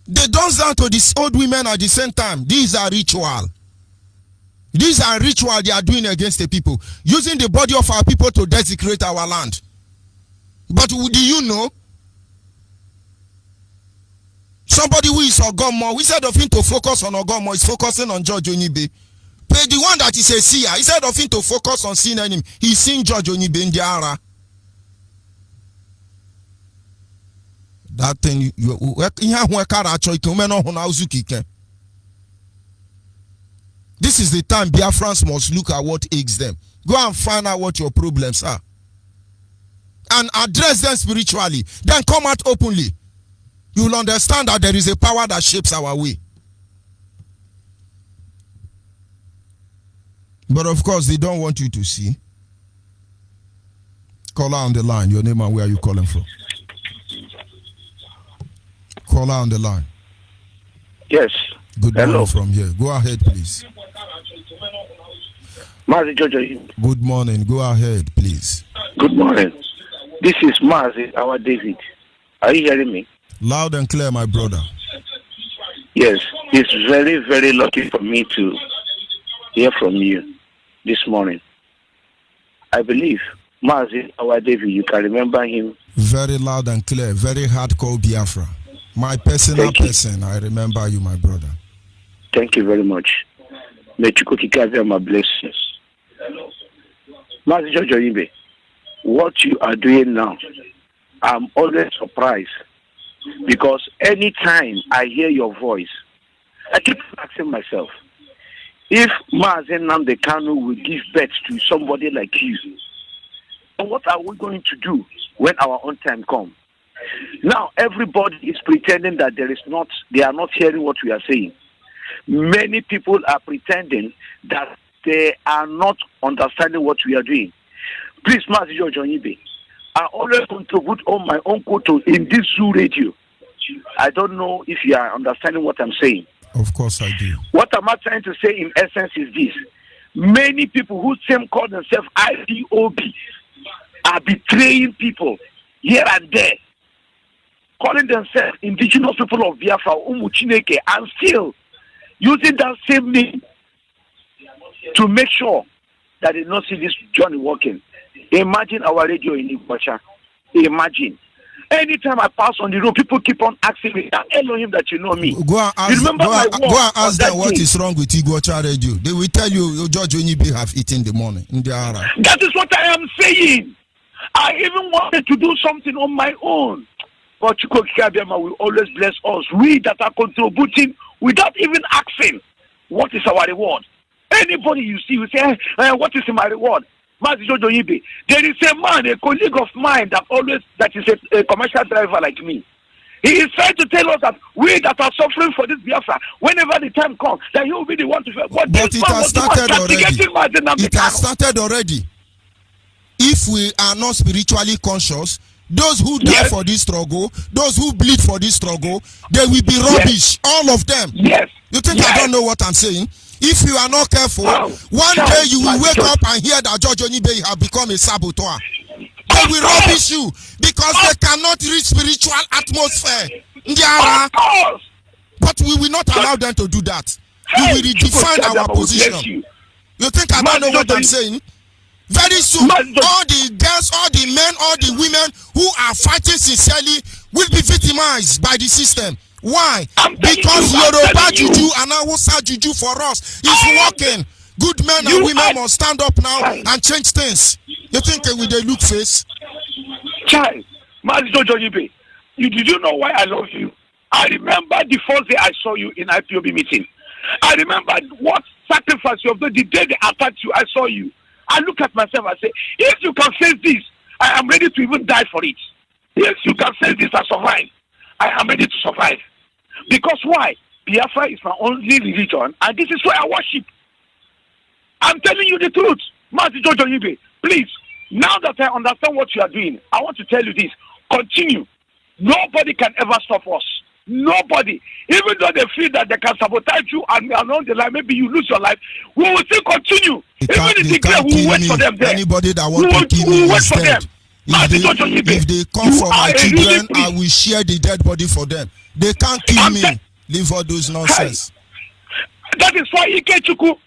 C: They done that to these old women at the same time. These are ritual. These are ritual they are doing against the people, using the body of our people to desecrate our land. But do you know? Somebody who is Ogomo, instead of him to focus on Ogomo, is focusing on George Onibe. But the one that is a seer, instead of him to focus on seeing him, he's seeing George Onibe in the ara. That thing This is the time Biafrans must look at what ails them. Go and find out what your problems are. And address them spiritually. Then come out openly. You will understand that there is a power that shapes our way. But of course, they don't want you to see. Caller on the line. Your name and where are you calling from? Caller on the line.
H: Yes.
C: Good morning
H: Hello.
C: from here. Go ahead, please.
H: Mazi Jojo.
C: Good morning. Go ahead, please.
H: Good morning. This is Mazi, our David. Are you hearing me?
C: Loud and clear, my brother.
H: Yes. It's very, very lucky for me to hear from you this morning. I believe Mazi, our David, you can remember him.
C: Very loud and clear. Very hardcore Biafra. My personal person. I remember you, my brother.
H: Thank you very much. May Chukwukika my blessings. Mazi Jojo Ibe, what you are doing now, I'm always surprised because anytime I hear your voice, I keep asking myself, if Mazi Nnamdi Kanu will give birth to somebody like you, what are we going to do when our own time comes? Now everybody is pretending that they are not hearing what we are saying. Many people are pretending that they are not understanding what we are doing. Please, Mazi Jojo Ibe, I always contribute on my own quote in this Zoo radio. I don't know if you are understanding what I'm saying.
C: Of course I do.
H: What am I trying to say in essence is this. Many people who call themselves IPOB are betraying people here and there, calling themselves indigenous people of Biafra, Umuchineke, and still using that same name to make sure that they not see this journey working. Imagine our radio in Igbocha. Imagine. Anytime I pass on the road, people keep on asking me, Elohim, that you know me.
C: Go and ask them what is wrong with Igbocha radio. They will tell you, George Onibe have eaten the money in the ara.
H: That is what I am saying. I even wanted to do something on my own. But Chukwukika will always bless us. We that are contributing without even asking, what is our reward? Anybody you see, you say, what is my reward? Mazi Jojo Ibe, there is a man, a colleague of mine that is a commercial driver like me. He is trying to tell us that we that are suffering for this Biafra, whenever the time comes, that he will be the one to. But
C: it has started already. It has started already. If we are not spiritually conscious, those who die for this struggle, those who bleed for this struggle, they will be rubbish. All of them.
H: Yes.
C: You think I don't know what I'm saying? If you are not careful, one day you will wake up and hear that George Onibe have become a saboteur. They will rubbish you because they cannot reach spiritual atmosphere. But we will not allow them to do that. We will redefine our position. You think I don't know what I'm saying? Very soon, all the girls, all the men, all the women who are fighting sincerely will be victimized by the system. Why? Because Yoruba Juju and Hausa Juju for us is working. Good men and women must stand up now and change things. You think with a look face?
H: Child, Mazi Jojo Ibe, did you know why I love you? I remember the first day I saw you in IPOB meeting. I remember what sacrifice you have done the day they attacked you. I saw you. I look at myself and say, if you can face this, I am ready to even die for it. If you can face this and survive, I am ready to survive. Because why? Biafra is my only religion, and this is where I worship. I'm telling you the truth. Mazi Jojo Ibe, please, now that I understand what you are doing, I want to tell you this. Continue. Nobody can ever stop us. Nobody. Even though they feel that they can sabotage you and along the line, maybe you lose your life, we will still continue. Even if they declare, we will wait for them there.
C: Anybody that wants to kill me is dead. If they come for my children, I will share the dead body for them. They can't kill me. Leave all those nonsense.
H: That is why Ikechukwu,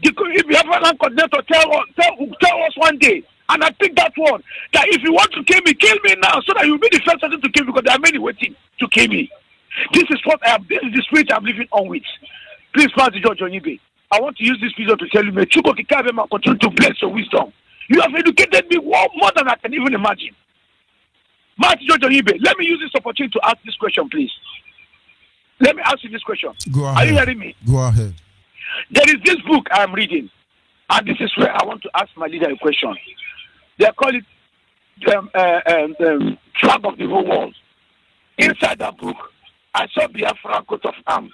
H: if you have a land coordinator, tell us one day, and I pick that one, that if you want to kill me now, so that you'll be the first person to kill me, because there are many waiting to kill me. This is the spirit I'm living on with. Please, Mazi Jojo Ibe, I want to use this video to tell you, may Chukwukika continue to bless your wisdom. You have educated me more than I can even imagine. Mazi Jojo Ibe, let me use this opportunity to ask this question, please. Let me ask you this question.
C: Go ahead.
H: Are you hearing me?
C: Go ahead.
H: There is this book I'm reading, and this is where I want to ask my leader a question. They call it Flag of the Whole World. Inside that book, I saw Biafra coat of arms.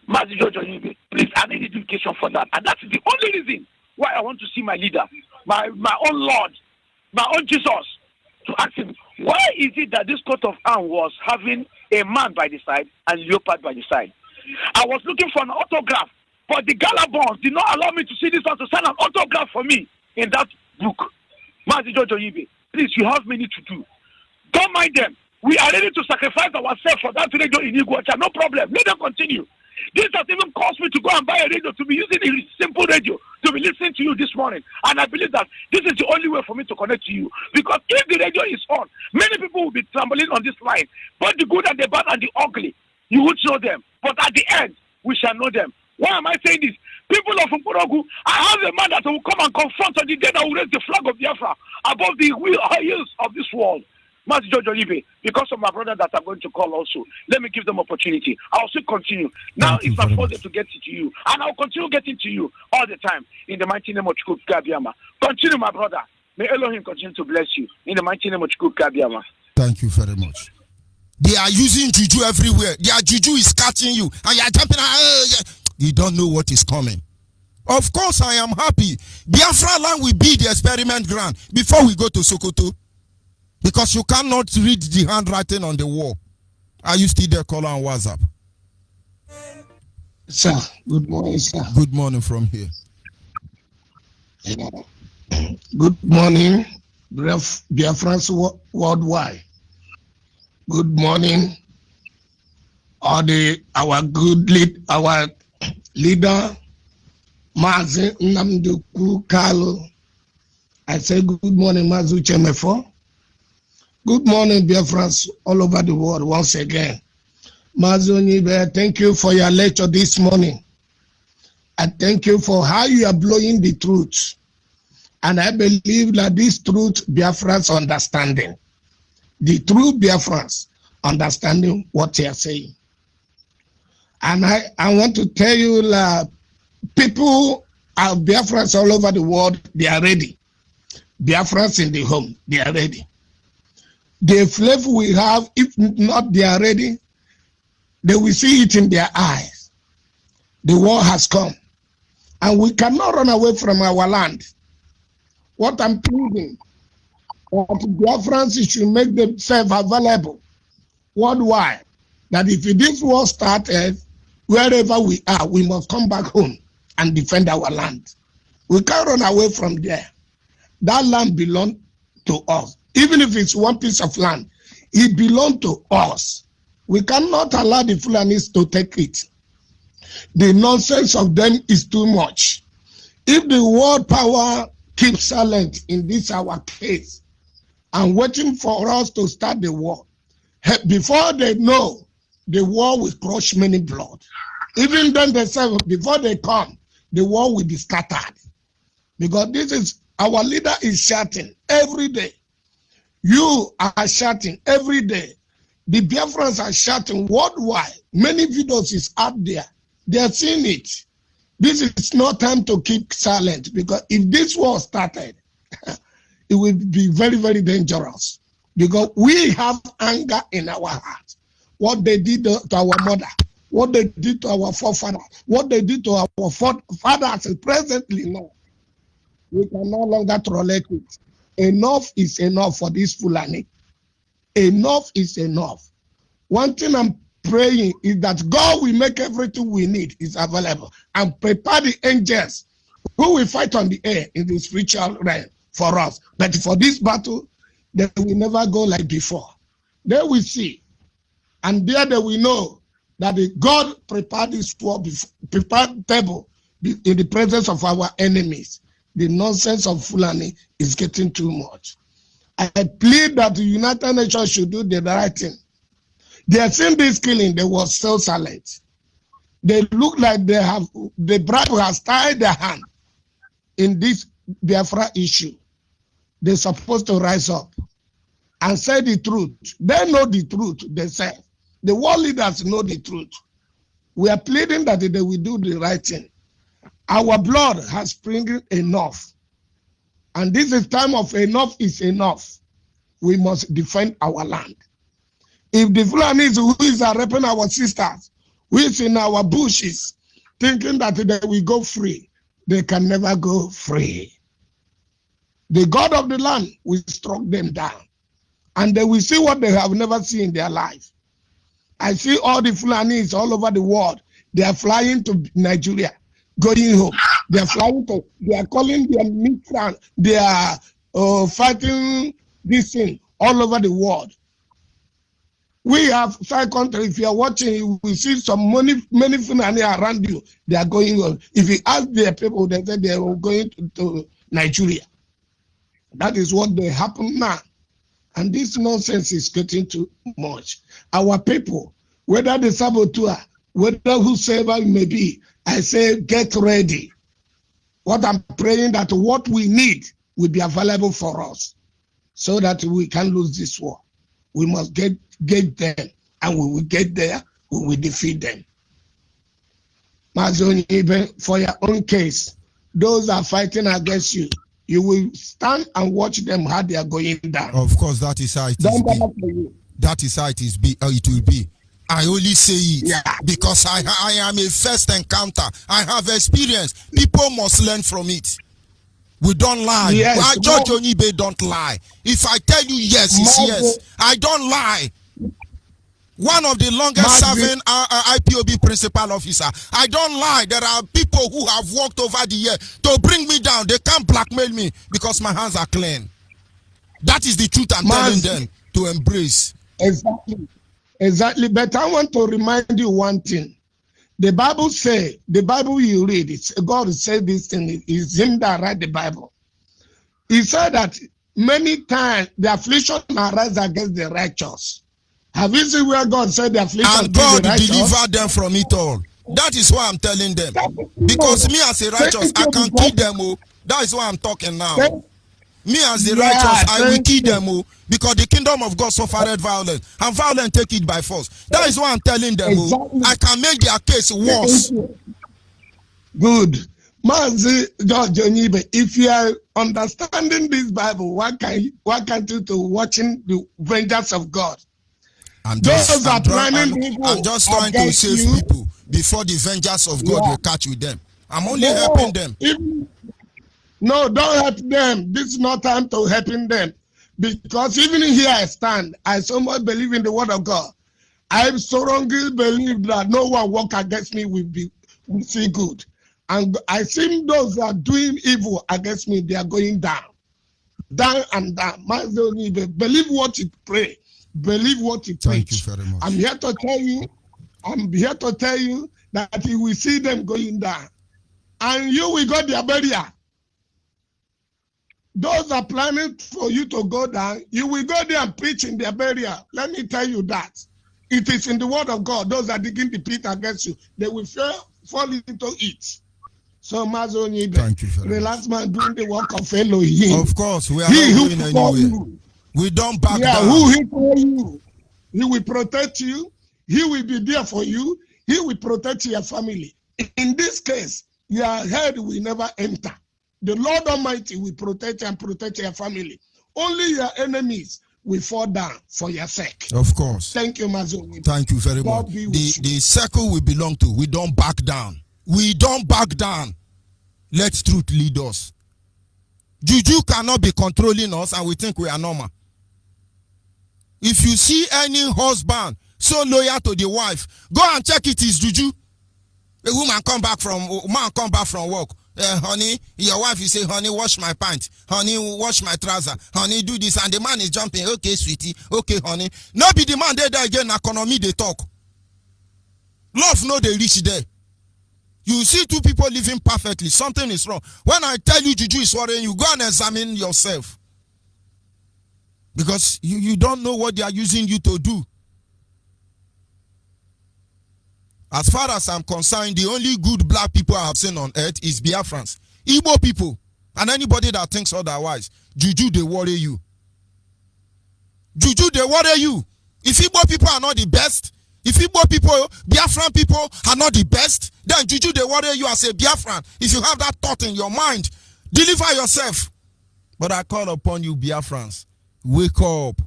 H: Mazi Jojo Yibe, please, I need education for that. And that's the only reason why I want to see my leader, my own Lord, my own Jesus, to ask him, why is it that this coat of arms was having a man by the side and leopard by the side? I was looking for an autograph, but the Galabons did not allow me to see this one to sign an autograph for me in that book. Mazi Jojo Yibe, please, you have many to do. Don't mind them. We are ready to sacrifice ourselves for that radio in Iguacha. No problem. Let them continue. This has even caused me to go and buy a radio, to be using a simple radio, to be listening to you this morning. And I believe that this is the only way for me to connect to you. Because if the radio is on, many people will be trembling on this line. But the good and the bad and the ugly, you would know them. But at the end, we shall know them. Why am I saying this? People of Mpurogu, I have a man that will come and confront on the day that will raise the flag of Biafra above the wheels of this world. Mazi Jojo Yibe, because of my brother that I'm going to call also, let me give them opportunity. I'll still continue. Now it's my fault to get to you, and I'll continue getting to you all the time in the mighty name of Chukwu Gabiama. Continue, my brother. May Elohim continue to bless you in the mighty name of Chukwu Gabiama.
C: Thank you very much. They are using juju everywhere. Their juju is catching you, and you are jumping. You don't know what is coming. Of course, I am happy. Biafra land will be the experiment ground before we go to Sokoto. Because you cannot read the handwriting on the wall. Are you still there, caller on WhatsApp?
I: Sir, good morning, sir.
C: Good morning from here.
I: Good morning, Biafrans worldwide. Good morning, our leader, Mazi Nnamdi Kanu. I say good morning, Mazi Chemefo. Good morning, Biafrans all over the world once again. Mazi Onyibe, thank you for your lecture this morning. I thank you for how you are blowing the truth. And I believe that this truth, Biafrans understanding. The true Biafrans understanding what you are saying. And I want to tell you that people are Biafrans all over the world, they are ready. Biafrans in the home, they are ready. The flavor we have, if not they are ready, they will see it in their eyes. The war has come. And we cannot run away from our land. What I'm pleading, that Biafrans should make themselves available worldwide. That if this war started, wherever we are, we must come back home and defend our land. We can't run away from there. That land belongs to us. Even if it's one piece of land, it belongs to us. We cannot allow the Fulanis to take it. The nonsense of them is too much. If the world power keeps silent in this our case and waiting for us to start the war, before they know, the war will crush many blood. Even then they say, before they come, the war will be scattered. Because this is, our leader is shouting every day. You are shouting every day. The Biafrans are shouting worldwide. Many videos is out there. They are seeing it. This is not time to keep silent, because if this war started, it will be very, very dangerous. Because we have anger in our hearts. What they did to our mother, what they did to our forefathers, what they did to our fathers presently now. We can no longer tolerate it. Enough is enough for this Fulani. Enough is enough. One thing I'm praying is that God will make everything we need is available and prepare the angels who will fight on the air in the spiritual realm for us. But for this battle, they will never go like before. They will see. And there they will know that God prepared this war, prepared table in the presence of our enemies. The nonsense of Fulani is getting too much. I plead that the United Nations should do the right thing. They have seen this killing, they were so silent. They look like the bribe has tied their hand in this Biafra issue. They're supposed to rise up and say the truth. They know the truth, they say. The world leaders know the truth. We are pleading that they will do the right thing. Our blood has sprinkled enough. And this is time of enough is enough. We must defend our land. If the Fulanis who is raping our sisters, who is in our bushes, thinking that they will go free, they can never go free. The God of the land will struck them down. And they will see what they have never seen in their life. I see all the Fulanis all over the world. They are flying to Nigeria, going home. They are flying to, they are calling their migrants, they are fighting this thing all over the world. We have 5 countries. If you are watching, you will see some many Fulani around you. They are going home. If you ask their people, they say they are going to Nigeria. That is what they happen now. And this nonsense is getting too much. Our people, whether the saboteur, whether whosoever it may be, I say get ready. What I'm praying that what we need will be available for us so that we can lose this war. We must get them, and we will get there, we will defeat them. Mazonibe, for your own case, those are fighting against you. You will stand and watch them how they are going down.
C: Of course, that is how it is. That is how it is. It will be. I only say it because I am a first encounter. I have experience. People must learn from it. We don't lie.
I: Yes,
C: George Onibe don't lie. If I tell you yes, it's yes. I don't lie. One of the longest serving IPOB principal officer. I don't lie. There are people who have worked over the year to bring me down. They can't blackmail me because my hands are clean. That is the truth I'm telling them to embrace.
I: Exactly. But I want to remind you one thing. The Bible say, the Bible you read, it's God said this thing, it's him that write the Bible. He said that many times the affliction arises against the righteous. Have you seen where God said the affliction?
C: And God delivered them from it all. That is why I'm telling them. Because me as a righteous, I can kill them. Oh. That is why I'm talking now. Me as the righteous, I will kill them. Oh, because the kingdom of God suffered violence. And violence take it by force. That is why I'm telling them. Oh, I can make their case worse.
I: Good. Mazi George Onibe, if you are understanding this Bible, why can't you to watching the vengeance of God?
C: I'm just trying to save people before the vengeance of God will catch with them. I'm only helping them.
I: No, don't help them. This is not time to helping them. Because even here I stand, I so much believe in the word of God. I strongly believe that no one walk against me will see good. And I see those that are doing evil against me, they are going down. Down and down. Believe what you pray. Believe what you preach.
C: Thank you very much.
I: I'm here to tell you that you will see them going down. And you will go their burial. Those are planning for you to go down. You will go there and preach in their burial. Let me tell you that. It is in the word of God. Those are digging the pit against you. They will fall into it. So, Mazoni,
C: thank you very
I: the last man doing the work of Elohim.
C: Of course, we are not going anywhere. We don't back down.
I: Who he for you? He will protect you. He will be there for you. He will protect your family. In this case, your head will never enter. The Lord Almighty will protect and protect your family. Only your enemies will fall down for your sake.
C: Of course.
I: Thank you, Mazoni.
C: Thank you very much. The circle we belong to, we don't back down. We don't back down. Let truth lead us. Juju cannot be controlling us and we think we are normal. If you see any husband so loyal to the wife, go and check it is Juju. A man come back from work. Honey, your wife, you say, honey, wash my pants. Honey, wash my trouser. Honey, do this. And the man is jumping. Okay, sweetie. Okay, honey. No be the man there again, economy, they talk. Love, no, they reach there. You see two people living perfectly. Something is wrong. When I tell you Juju is worrying, you go and examine yourself. Because you don't know what they are using you to do. As far as I'm concerned, the only good black people I have seen on earth is Biafrans. Igbo people. And anybody that thinks otherwise. Juju, they worry you. Juju, they worry you. If Igbo people are not the best, If Igbo people, Biafran people are not the best, then Juju, they worry you as a Biafran. If you have that thought in your mind, deliver yourself. But I call upon you, Biafrans, wake up.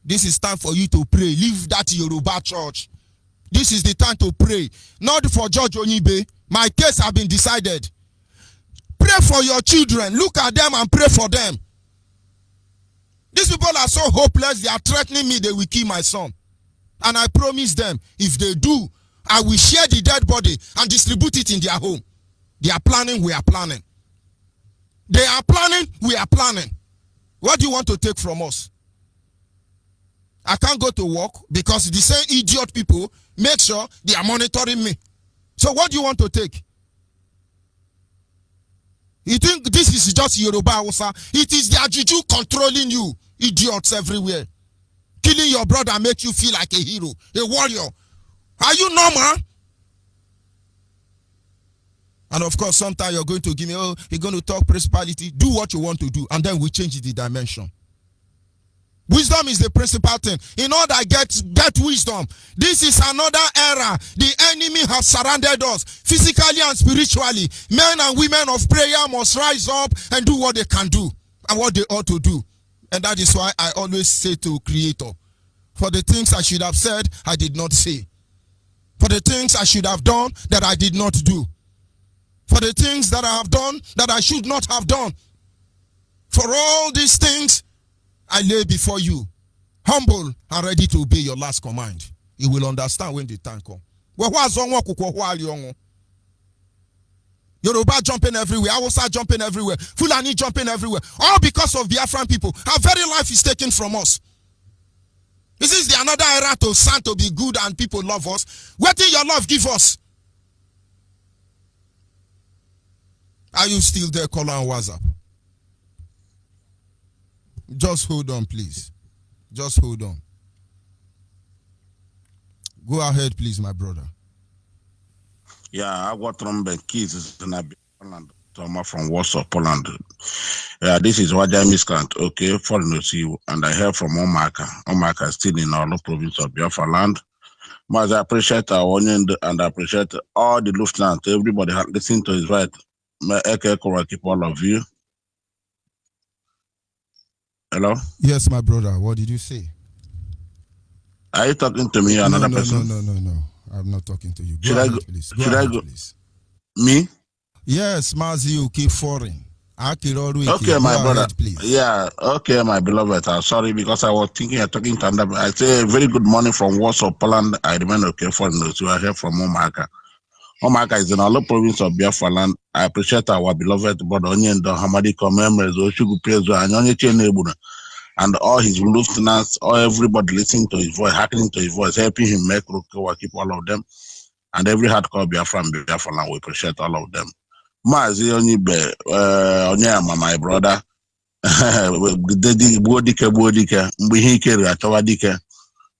C: This is time for you to pray. Leave that Yoruba church. This is the time to pray. Not for George Onyibe. My case has been decided. Pray for your children. Look at them and pray for them. These people are so hopeless. They are threatening me they will kill my son. And I promise them, if they do, I will share the dead body and distribute it in their home. They are planning, we are planning. They are planning, we are planning. What do you want to take from us? I can't go to work because the same idiot people make sure they are monitoring me. So what do you want to take? You think this is just Yoruba Hausa? It is their juju controlling you, idiots everywhere. Killing your brother make you feel like a hero, a warrior. Are you normal? And of course, sometimes you're going to give me, oh, you're going to talk principality. Do what you want to do, and then we change the dimension. Wisdom is the principal thing. In order to get wisdom, this is another era. The enemy has surrounded us physically and spiritually. Men and women of prayer must rise up and do what they can do and what they ought to do. And that is why I always say to Creator, for the things I should have said, I did not say. For the things I should have done that I did not do. For the things that I have done that I should not have done. For all these things, I lay before you, humble and ready to obey your last command. You will understand when the time comes. Yoruba jumping everywhere, Hausa jumping everywhere, Fulani jumping everywhere, all because of Biafran people. Our very life is taken from us. This is the another era to stand to be good and people love us. What did your love give us? Are you still there? Call on WhatsApp. Just hold on, please. Just hold on. Go ahead, please, my brother.
J: Yeah, I got trumpet keys in Poland. Thomas from Warsaw, Poland. Yeah, this is Wajai Miscant. Okay, foreign to you. And I hear from Omaka. Omaka is still in our province of Biafra land. But I appreciate our onion and I appreciate all the lieutenants. Everybody listening to his right. May I keep all of you. Hello?
C: Yes, my brother. What did you say?
J: Are you talking to me or another person?
C: No. I'm not talking to you.
J: Should I go?
C: Please.
J: Should I go? Please. Me?
C: Yes, Mazi, keep foreign.
J: Okay, my brother. Ahead, please. Yeah, okay, my beloved. I'm sorry because I was thinking you're talking to another. I say very good morning from Warsaw, Poland. I remain okay for those who are here from Omaka. Omaka is in our province of Biafra land. I appreciate our beloved brother Onyendo Hamadi Komemres Oshugu Pezo and Onyeche Nebuna and all his lieutenants, all everybody listening to his voice, hearkening to his voice, helping him make Rukewa, keep all of them. And every hardcore Biafra land, we appreciate all of them. Mazi Onyibe, Onyema, my brother, Bodike, Mbihike, Atawadike.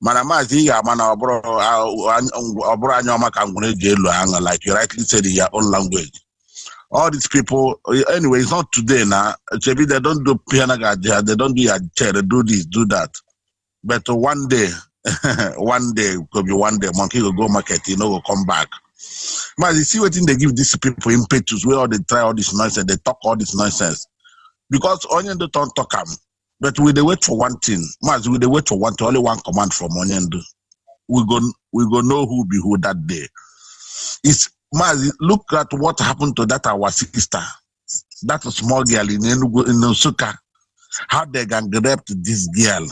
J: Manamazi, Yamana, Obranyama Kangune Jelu, like you rightly said in your own language. All these people, anyway, it's not today now. Maybe they don't do piano, they don't do a chair, they do this, do that. But one day, could be one day, monkey will go market, will come back. But you see what they give these people impetus, where all they try all this nonsense, they talk all this nonsense. Because Onyendo don't talk them. But we they wait for one thing. Mas we they wait for one thing, only one command from Onyendo. We go know who be who that day. It's Mas, look at what happened to that our sister. That small girl in Osuka. How they can rape this girl.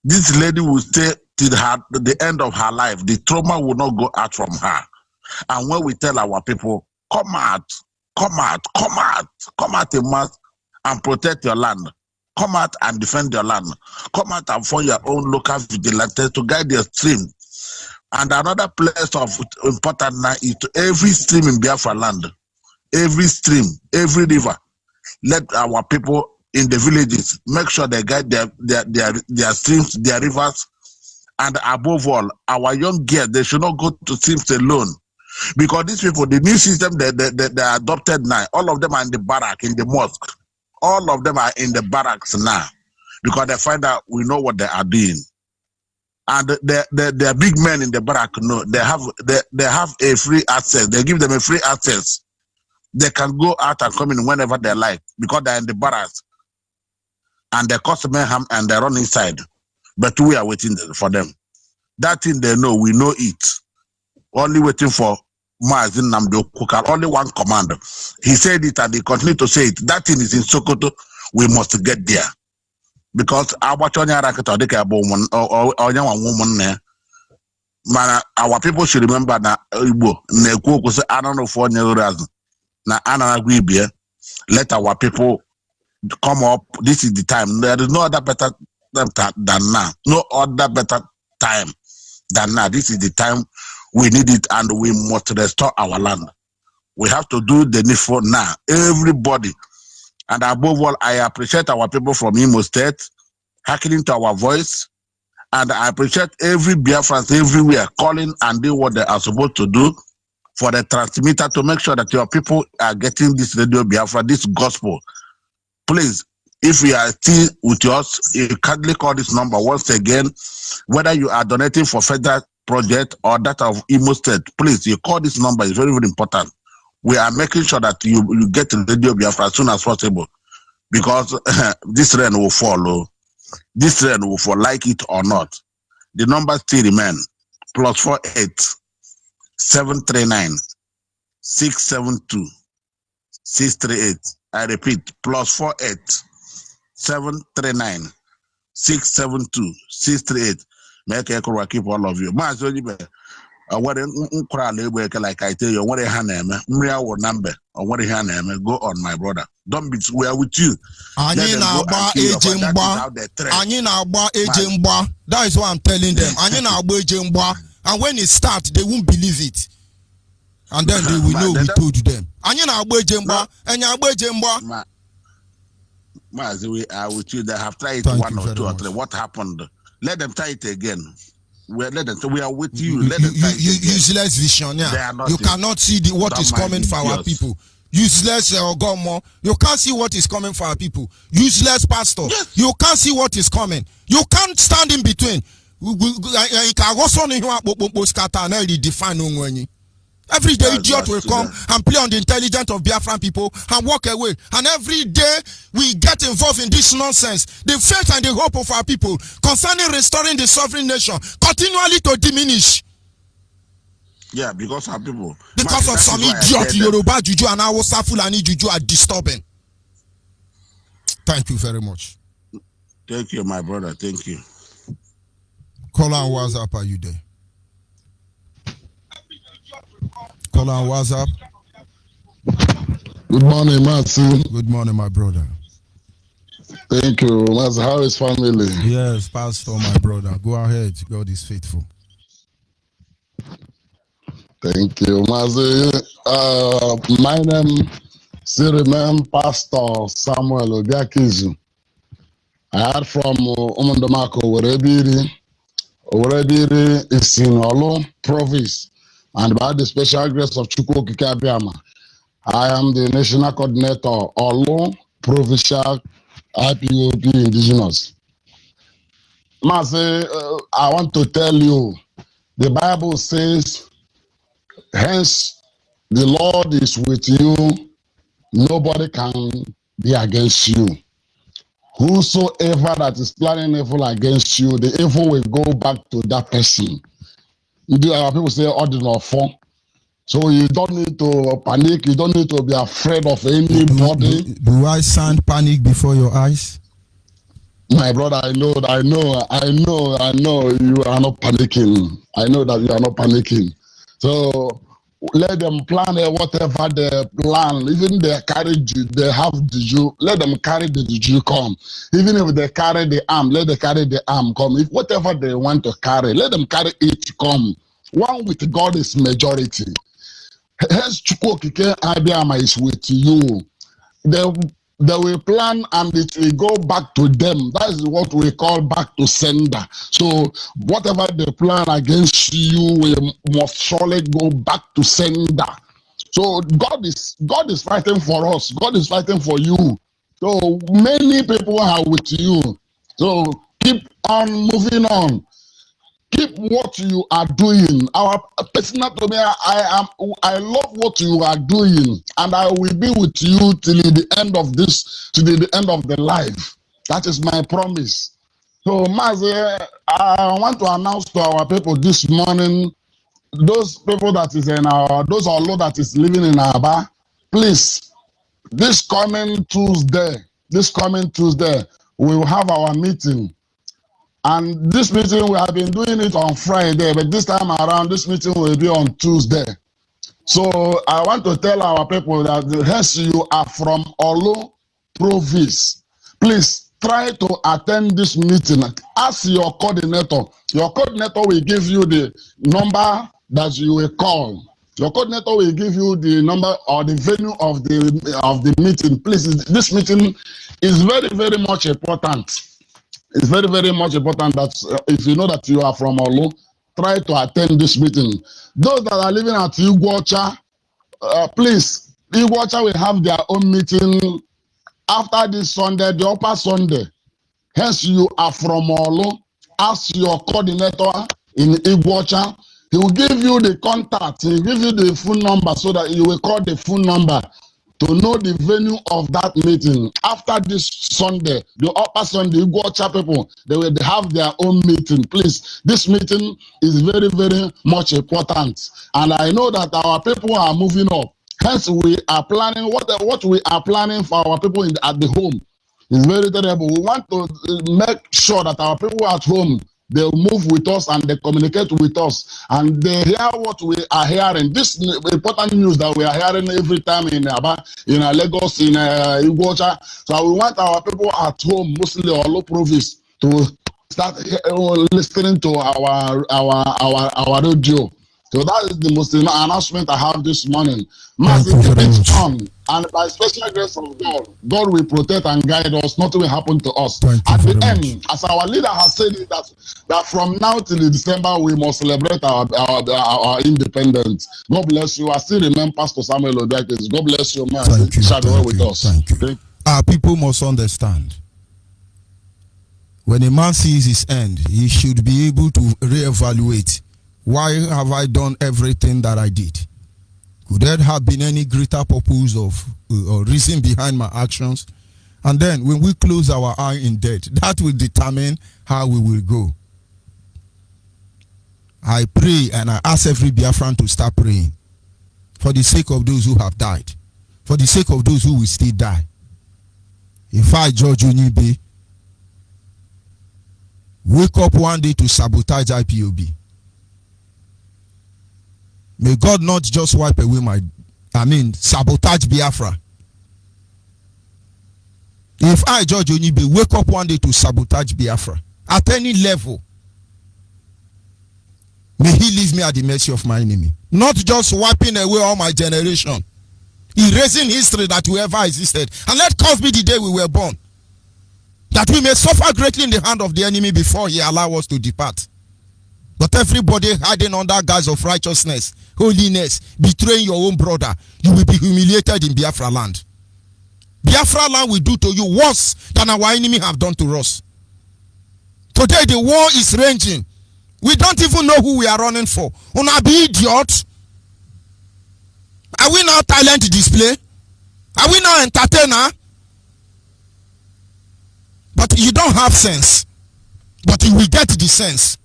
J: This lady will stay till the end of her life. The trauma will not go out from her. And when we tell our people, come out a mass and protect your land. Come out and defend your land. Come out and form your own local vigilantes to guide your stream. And another place of important now is to every stream in Biafra land, every stream, every river. Let our people in the villages make sure they guide their streams, their rivers, and above all, our young girls, they should not go to streams alone. Because these people, the new system they adopted now, all of them are in the barrack, in the mosque. All of them are in the barracks now. Because they find out we know what they are doing. And the big men in the barrack know they have a free access. They give them a free access. They can go out and come in whenever they like because they're in the barracks. And they cause mayhem and they run inside. But we are waiting for them. That thing they know, we know it. Only waiting for Mazin Namdo Kukal, only one command. He said it and he continued to say it. That thing is in Sokoto. We must get there. Because our people should remember that I don't know for any reason. Now, let our people come up. This is the time. There is no other better time than now. No other better time than now. This is the time we need it, and we must restore our land. We have to do the needful now. Everybody. And above all, I appreciate our people from Imo State hearkening to our voice. And I appreciate every Biafran everywhere calling and doing what they are supposed to do for the transmitter to make sure that your people are getting this radio Biafra, this gospel. Please, if you are still with us, you kindly call this number once again. Whether you are donating for federal project or that of Imo State, please, you call this number. It's very, very important. We are making sure that you get the radio Biafra as soon as possible because this rain will follow. This rain will fall, like it or not. The number still remain +48 739 672 638. I repeat, +48 739 672 638. Make a keep all of you. What like I tell you, what a hand number or what a hand go on, my brother. Don't be swear with you.
C: That is what I'm telling them. And when it starts, they won't believe it. And then they will know we told them.
J: We are with you. They have tried
C: Thank
J: one
C: you
J: or
C: very
J: two or
C: much.
J: three. What happened? Let them try it again. We are with you.
C: You
J: Let them try it again.
C: useless vision,
J: They
C: yeah.
J: are not
C: You
J: it.
C: cannot see what
J: Don't
C: is
J: mind
C: coming for our
J: idiots.
C: people. Useless Ogomo. You can't see what is coming for our people. Useless pastor.
J: Yes.
C: You can't see what is coming. You can't stand in between. Every day, idiot will come and play on the intelligence of Biafran people and walk away. And every day, we get involved in this nonsense. The faith and the hope of our people concerning restoring the sovereign nation continually to diminish.
J: Yeah, because our people.
C: Because
J: Man,
C: of
J: that
C: some
J: is why I
C: idiot
J: said that.
C: Yoruba Juju and Hausa Fulani Juju are disturbing. Thank you very much.
J: Thank you, my brother. Thank you.
C: Caller on WhatsApp, are you there? Caller on WhatsApp.
K: Good morning, Matthew.
C: Good morning, my brother.
K: Thank you, Matthew. How is family?
C: Yes, Pastor, my brother. Go ahead. God is faithful.
K: Thank you, Matthew. My name still remains Pastor Samuel Obiakizu. I heard from Umundomako Orebiri is in Olu province, and by the special grace of Chukwu Okike Abiama, I am the national coordinator Olu Provincial IPOB Indigenous. Master, I want to tell you, the Bible says, hence the Lord is with you, nobody can be against you. Whosoever that is planning evil against you, the evil will go back to that person. Our people say ordinary form. So you don't need to panic, you don't need to be afraid of anybody.
C: Do I sound panic before your eyes?
K: My brother, I know you are not panicking. I know that you are not panicking. So let them plan whatever they plan. Even they carry they have the Jew, let them carry the Jew come. Even if they carry the arm, let them carry the arm come. If whatever they want to carry, let them carry it come. One with God is majority. Hence, Chukwu Okike Abiama is with you. They will plan and it will go back to them. That is what we call back to sender. So whatever they plan against you must surely go back to sender. So God is fighting for us. God is fighting for you. So many people are with you. So keep on moving on. keep what you are doing. Our personal to me, I love what you are doing, and I will be with you till the end of this, till the end of the life. That is my promise. So, Mazi, I want to announce to our people this morning, those people that is in our, those Olo that is living in Aba, please, this coming Tuesday, we will have our meeting. And this meeting, we have been doing it on Friday, but this time around, this meeting will be on Tuesday. So I want to tell our people that hence you are from Olo Province. Please try to attend this meeting. Ask your coordinator. Your coordinator will give you the number that you will call. Your coordinator will give you the number or the venue of the meeting. Please, this meeting is very, very much important. It's very, very much important that if you know that you are from Olo, try to attend this meeting. Those that are living at Iguacha, please, Iguacha will have their own meeting after this Sunday, the upper Sunday. Hence, you are from Olo. Ask your coordinator in Iguacha. He will give you the contact. He will give you the phone number so that you will call the phone number to know the venue of that meeting. After this Sunday, the upper Sunday, Iguacha people, they will have their own meeting. Please, this meeting is very, very much important. And I know that our people are moving up. Hence, we are planning, what we are planning for our people at the home is very terrible. We want to make sure that our people at home, they move with us and they communicate with us and they hear what we are hearing. This important news that we are hearing every time in Aba, in Lagos, in Iguacha. So we want our people at home, mostly Olo Province, to start listening to our radio. So that is the most announcement I have this morning. Massive keep on, and by special grace of God, God will protect and guide us. Nothing will happen to us. At the end, as our leader has said, it, that from now till December we must celebrate our independence. God bless you. I still remember Pastor Samuel Odakis. God bless you, man.
C: Thank you.
K: Thank with us.
C: Thank you. Our people must understand. When a man sees his end, he should be able to reevaluate. Why have I done everything that I did? Could there have been any greater purpose of or reason behind my actions? And then when we close our eye in death, that will determine how we will go. I pray and I ask every Biafran to start praying for the sake of those who have died, for the sake of those who will still die. If I, George Onyibe, wake up one day to sabotage IPOB, may God not just wipe away sabotage Biafra. If I, George Onyibe, wake up one day to sabotage Biafra at any level, may he leave me at the mercy of my enemy. Not just wiping away all my generation, erasing history that we ever existed. And let cause be the day we were born, that we may suffer greatly in the hand of the enemy before he allow us to depart. But everybody hiding under guise of righteousness, holiness, betraying your own brother, you will be humiliated in Biafra land. Biafra land will do to you worse than our enemy have done to us. Today the war is raging. We don't even know who we are running for. Una be idiot. Are we now talent display? Are we now entertainer? But you don't have sense. But you will get the sense.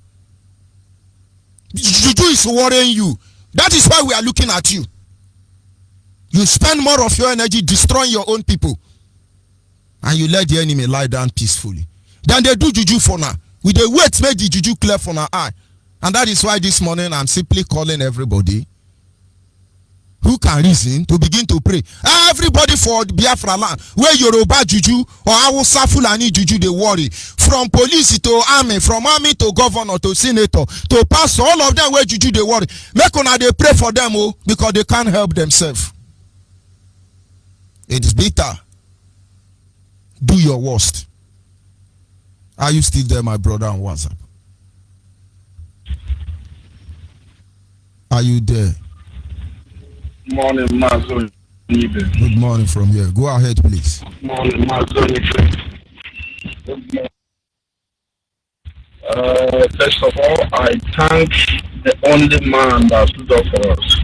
C: Juju is worrying you. That is why we are looking at you. You spend more of your energy destroying your own people, and you let the enemy lie down peacefully. Then they do juju for now. With the weight make the juju clear for our eye. And that is why this morning I'm simply calling everybody who can reason to begin to pray. Everybody for Biafra land, where Yoruba juju or Hausa Fulani juju they worry. From police to army, from army to governor to senator to pastor, all of them where juju they worry. Make una they pray for them because they can't help themselves. It's bitter. Do your worst. Are you still there, my brother, on WhatsApp? Are you there?
L: Morning, Mazoni.
C: Good morning from here. Go ahead, please.
L: Morning, Mazoni. First of all, I thank the only man that stood up for us.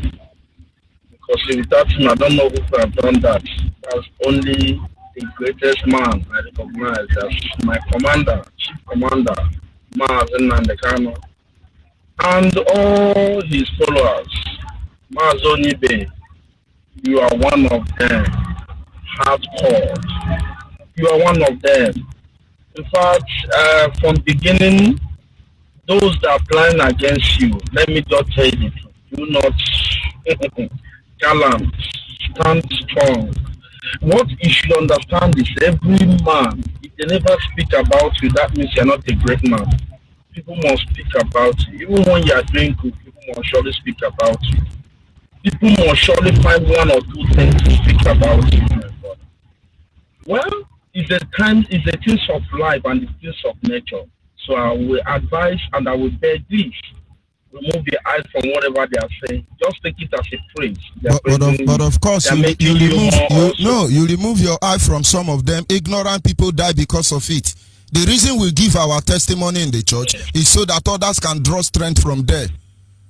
L: Because without him, I don't know who could have done that. That's only the greatest man I recognize as my commander, chief commander, Mazen Nandekano, and all his followers. Mazonibe, you are one of them. Hardcore. You are one of them. In fact, from beginning, those that are planning against you, let me just tell you, do not gallant, stand strong. What you should understand is every man, if they never speak about you, that means you're not a great man. People must speak about you. Even when you are doing good, people must surely speak about you. People must surely find one or two things to speak about you, my brother. Well, it's a things of life and the things of nature. So I will advise and I will beg this. Remove your eyes from whatever they are saying. Just take it as a praise.
C: But of course, you remove your eye from some of them. Ignorant people die because of it. The reason we give our testimony in the church is so that others can draw strength from there.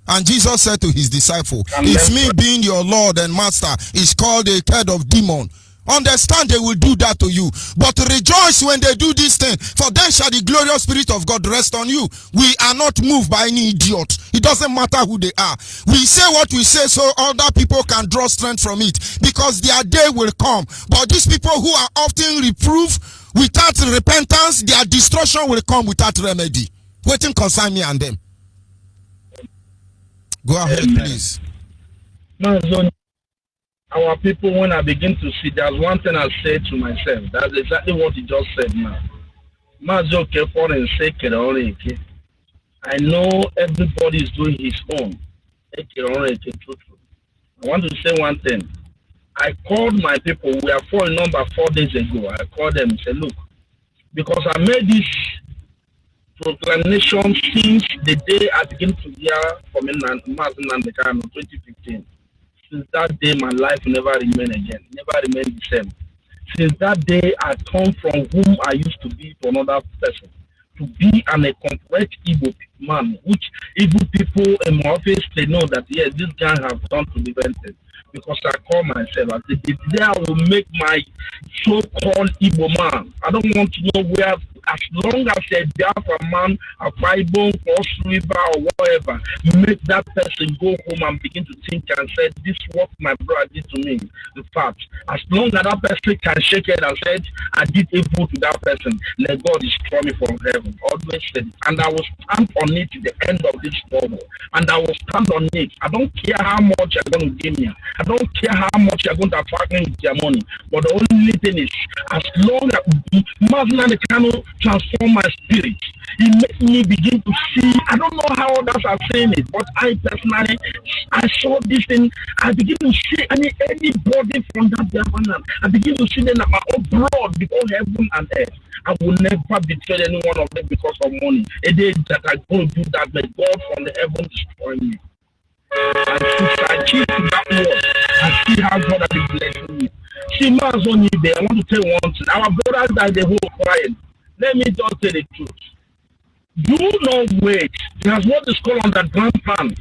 C: And Jesus said to his disciple, if me being your Lord and Master is called a head of demon, understand they will do that to you. But rejoice when they do this thing, for then shall the glorious Spirit of God rest on you. We are not moved by any idiot. It doesn't matter who they are. We say what we say so other people can draw strength from it, because their day will come. But these people who are often reproved without repentance, their destruction will come without remedy. Waiting concern me and them. Go ahead, please.
L: Our people, when I begin to see, there's one thing I say to myself. That's exactly what you just said now. I know everybody is doing his own. I want to say one thing. I called my people. We are 4 in number 4 days ago. I called them and said, look, because I made this proclamation since the day I began to hear from Mazen Nandekano 2015. Since that day, my life never remained again. Never remained the same. Since that day, I turned from whom I used to be to another person. To be a complete Igbo man, which Igbo people in my office, they know that, yes, this guy has done to different things. Because I call myself, I said, today I will make my so-called Igbo man. I don't want to know where, as long as a Biafra man, a Bible, Cross River, or whatever, make that person go home and begin to think and say, this is what my brother did to me. In fact, as long as that person can shake it and say, I did evil to that person, let God destroy me from heaven. Always said it. And I will stand on it to the end of this struggle. And I will stand on it. I don't care how much you're going to give me. I don't care how much you're going to attract me with your money. But the only thing is, as long as Mazen Nandekano transform my spirit, it makes me begin to see. I don't know how others are saying it, but I personally, I saw this thing. I begin to see anybody from that Biafran. I begin to see them at my own blood before heaven and earth. I will never betray any one of them because of money. A day that I go do that, may God from the heaven destroy me. And since I keep to that word, I see how God has been blessing me. See, Mazonibe, I want to tell you one thing. Our brothers that they whole crying. Let me just tell the truth. Do not wait. There's what is called underground plan.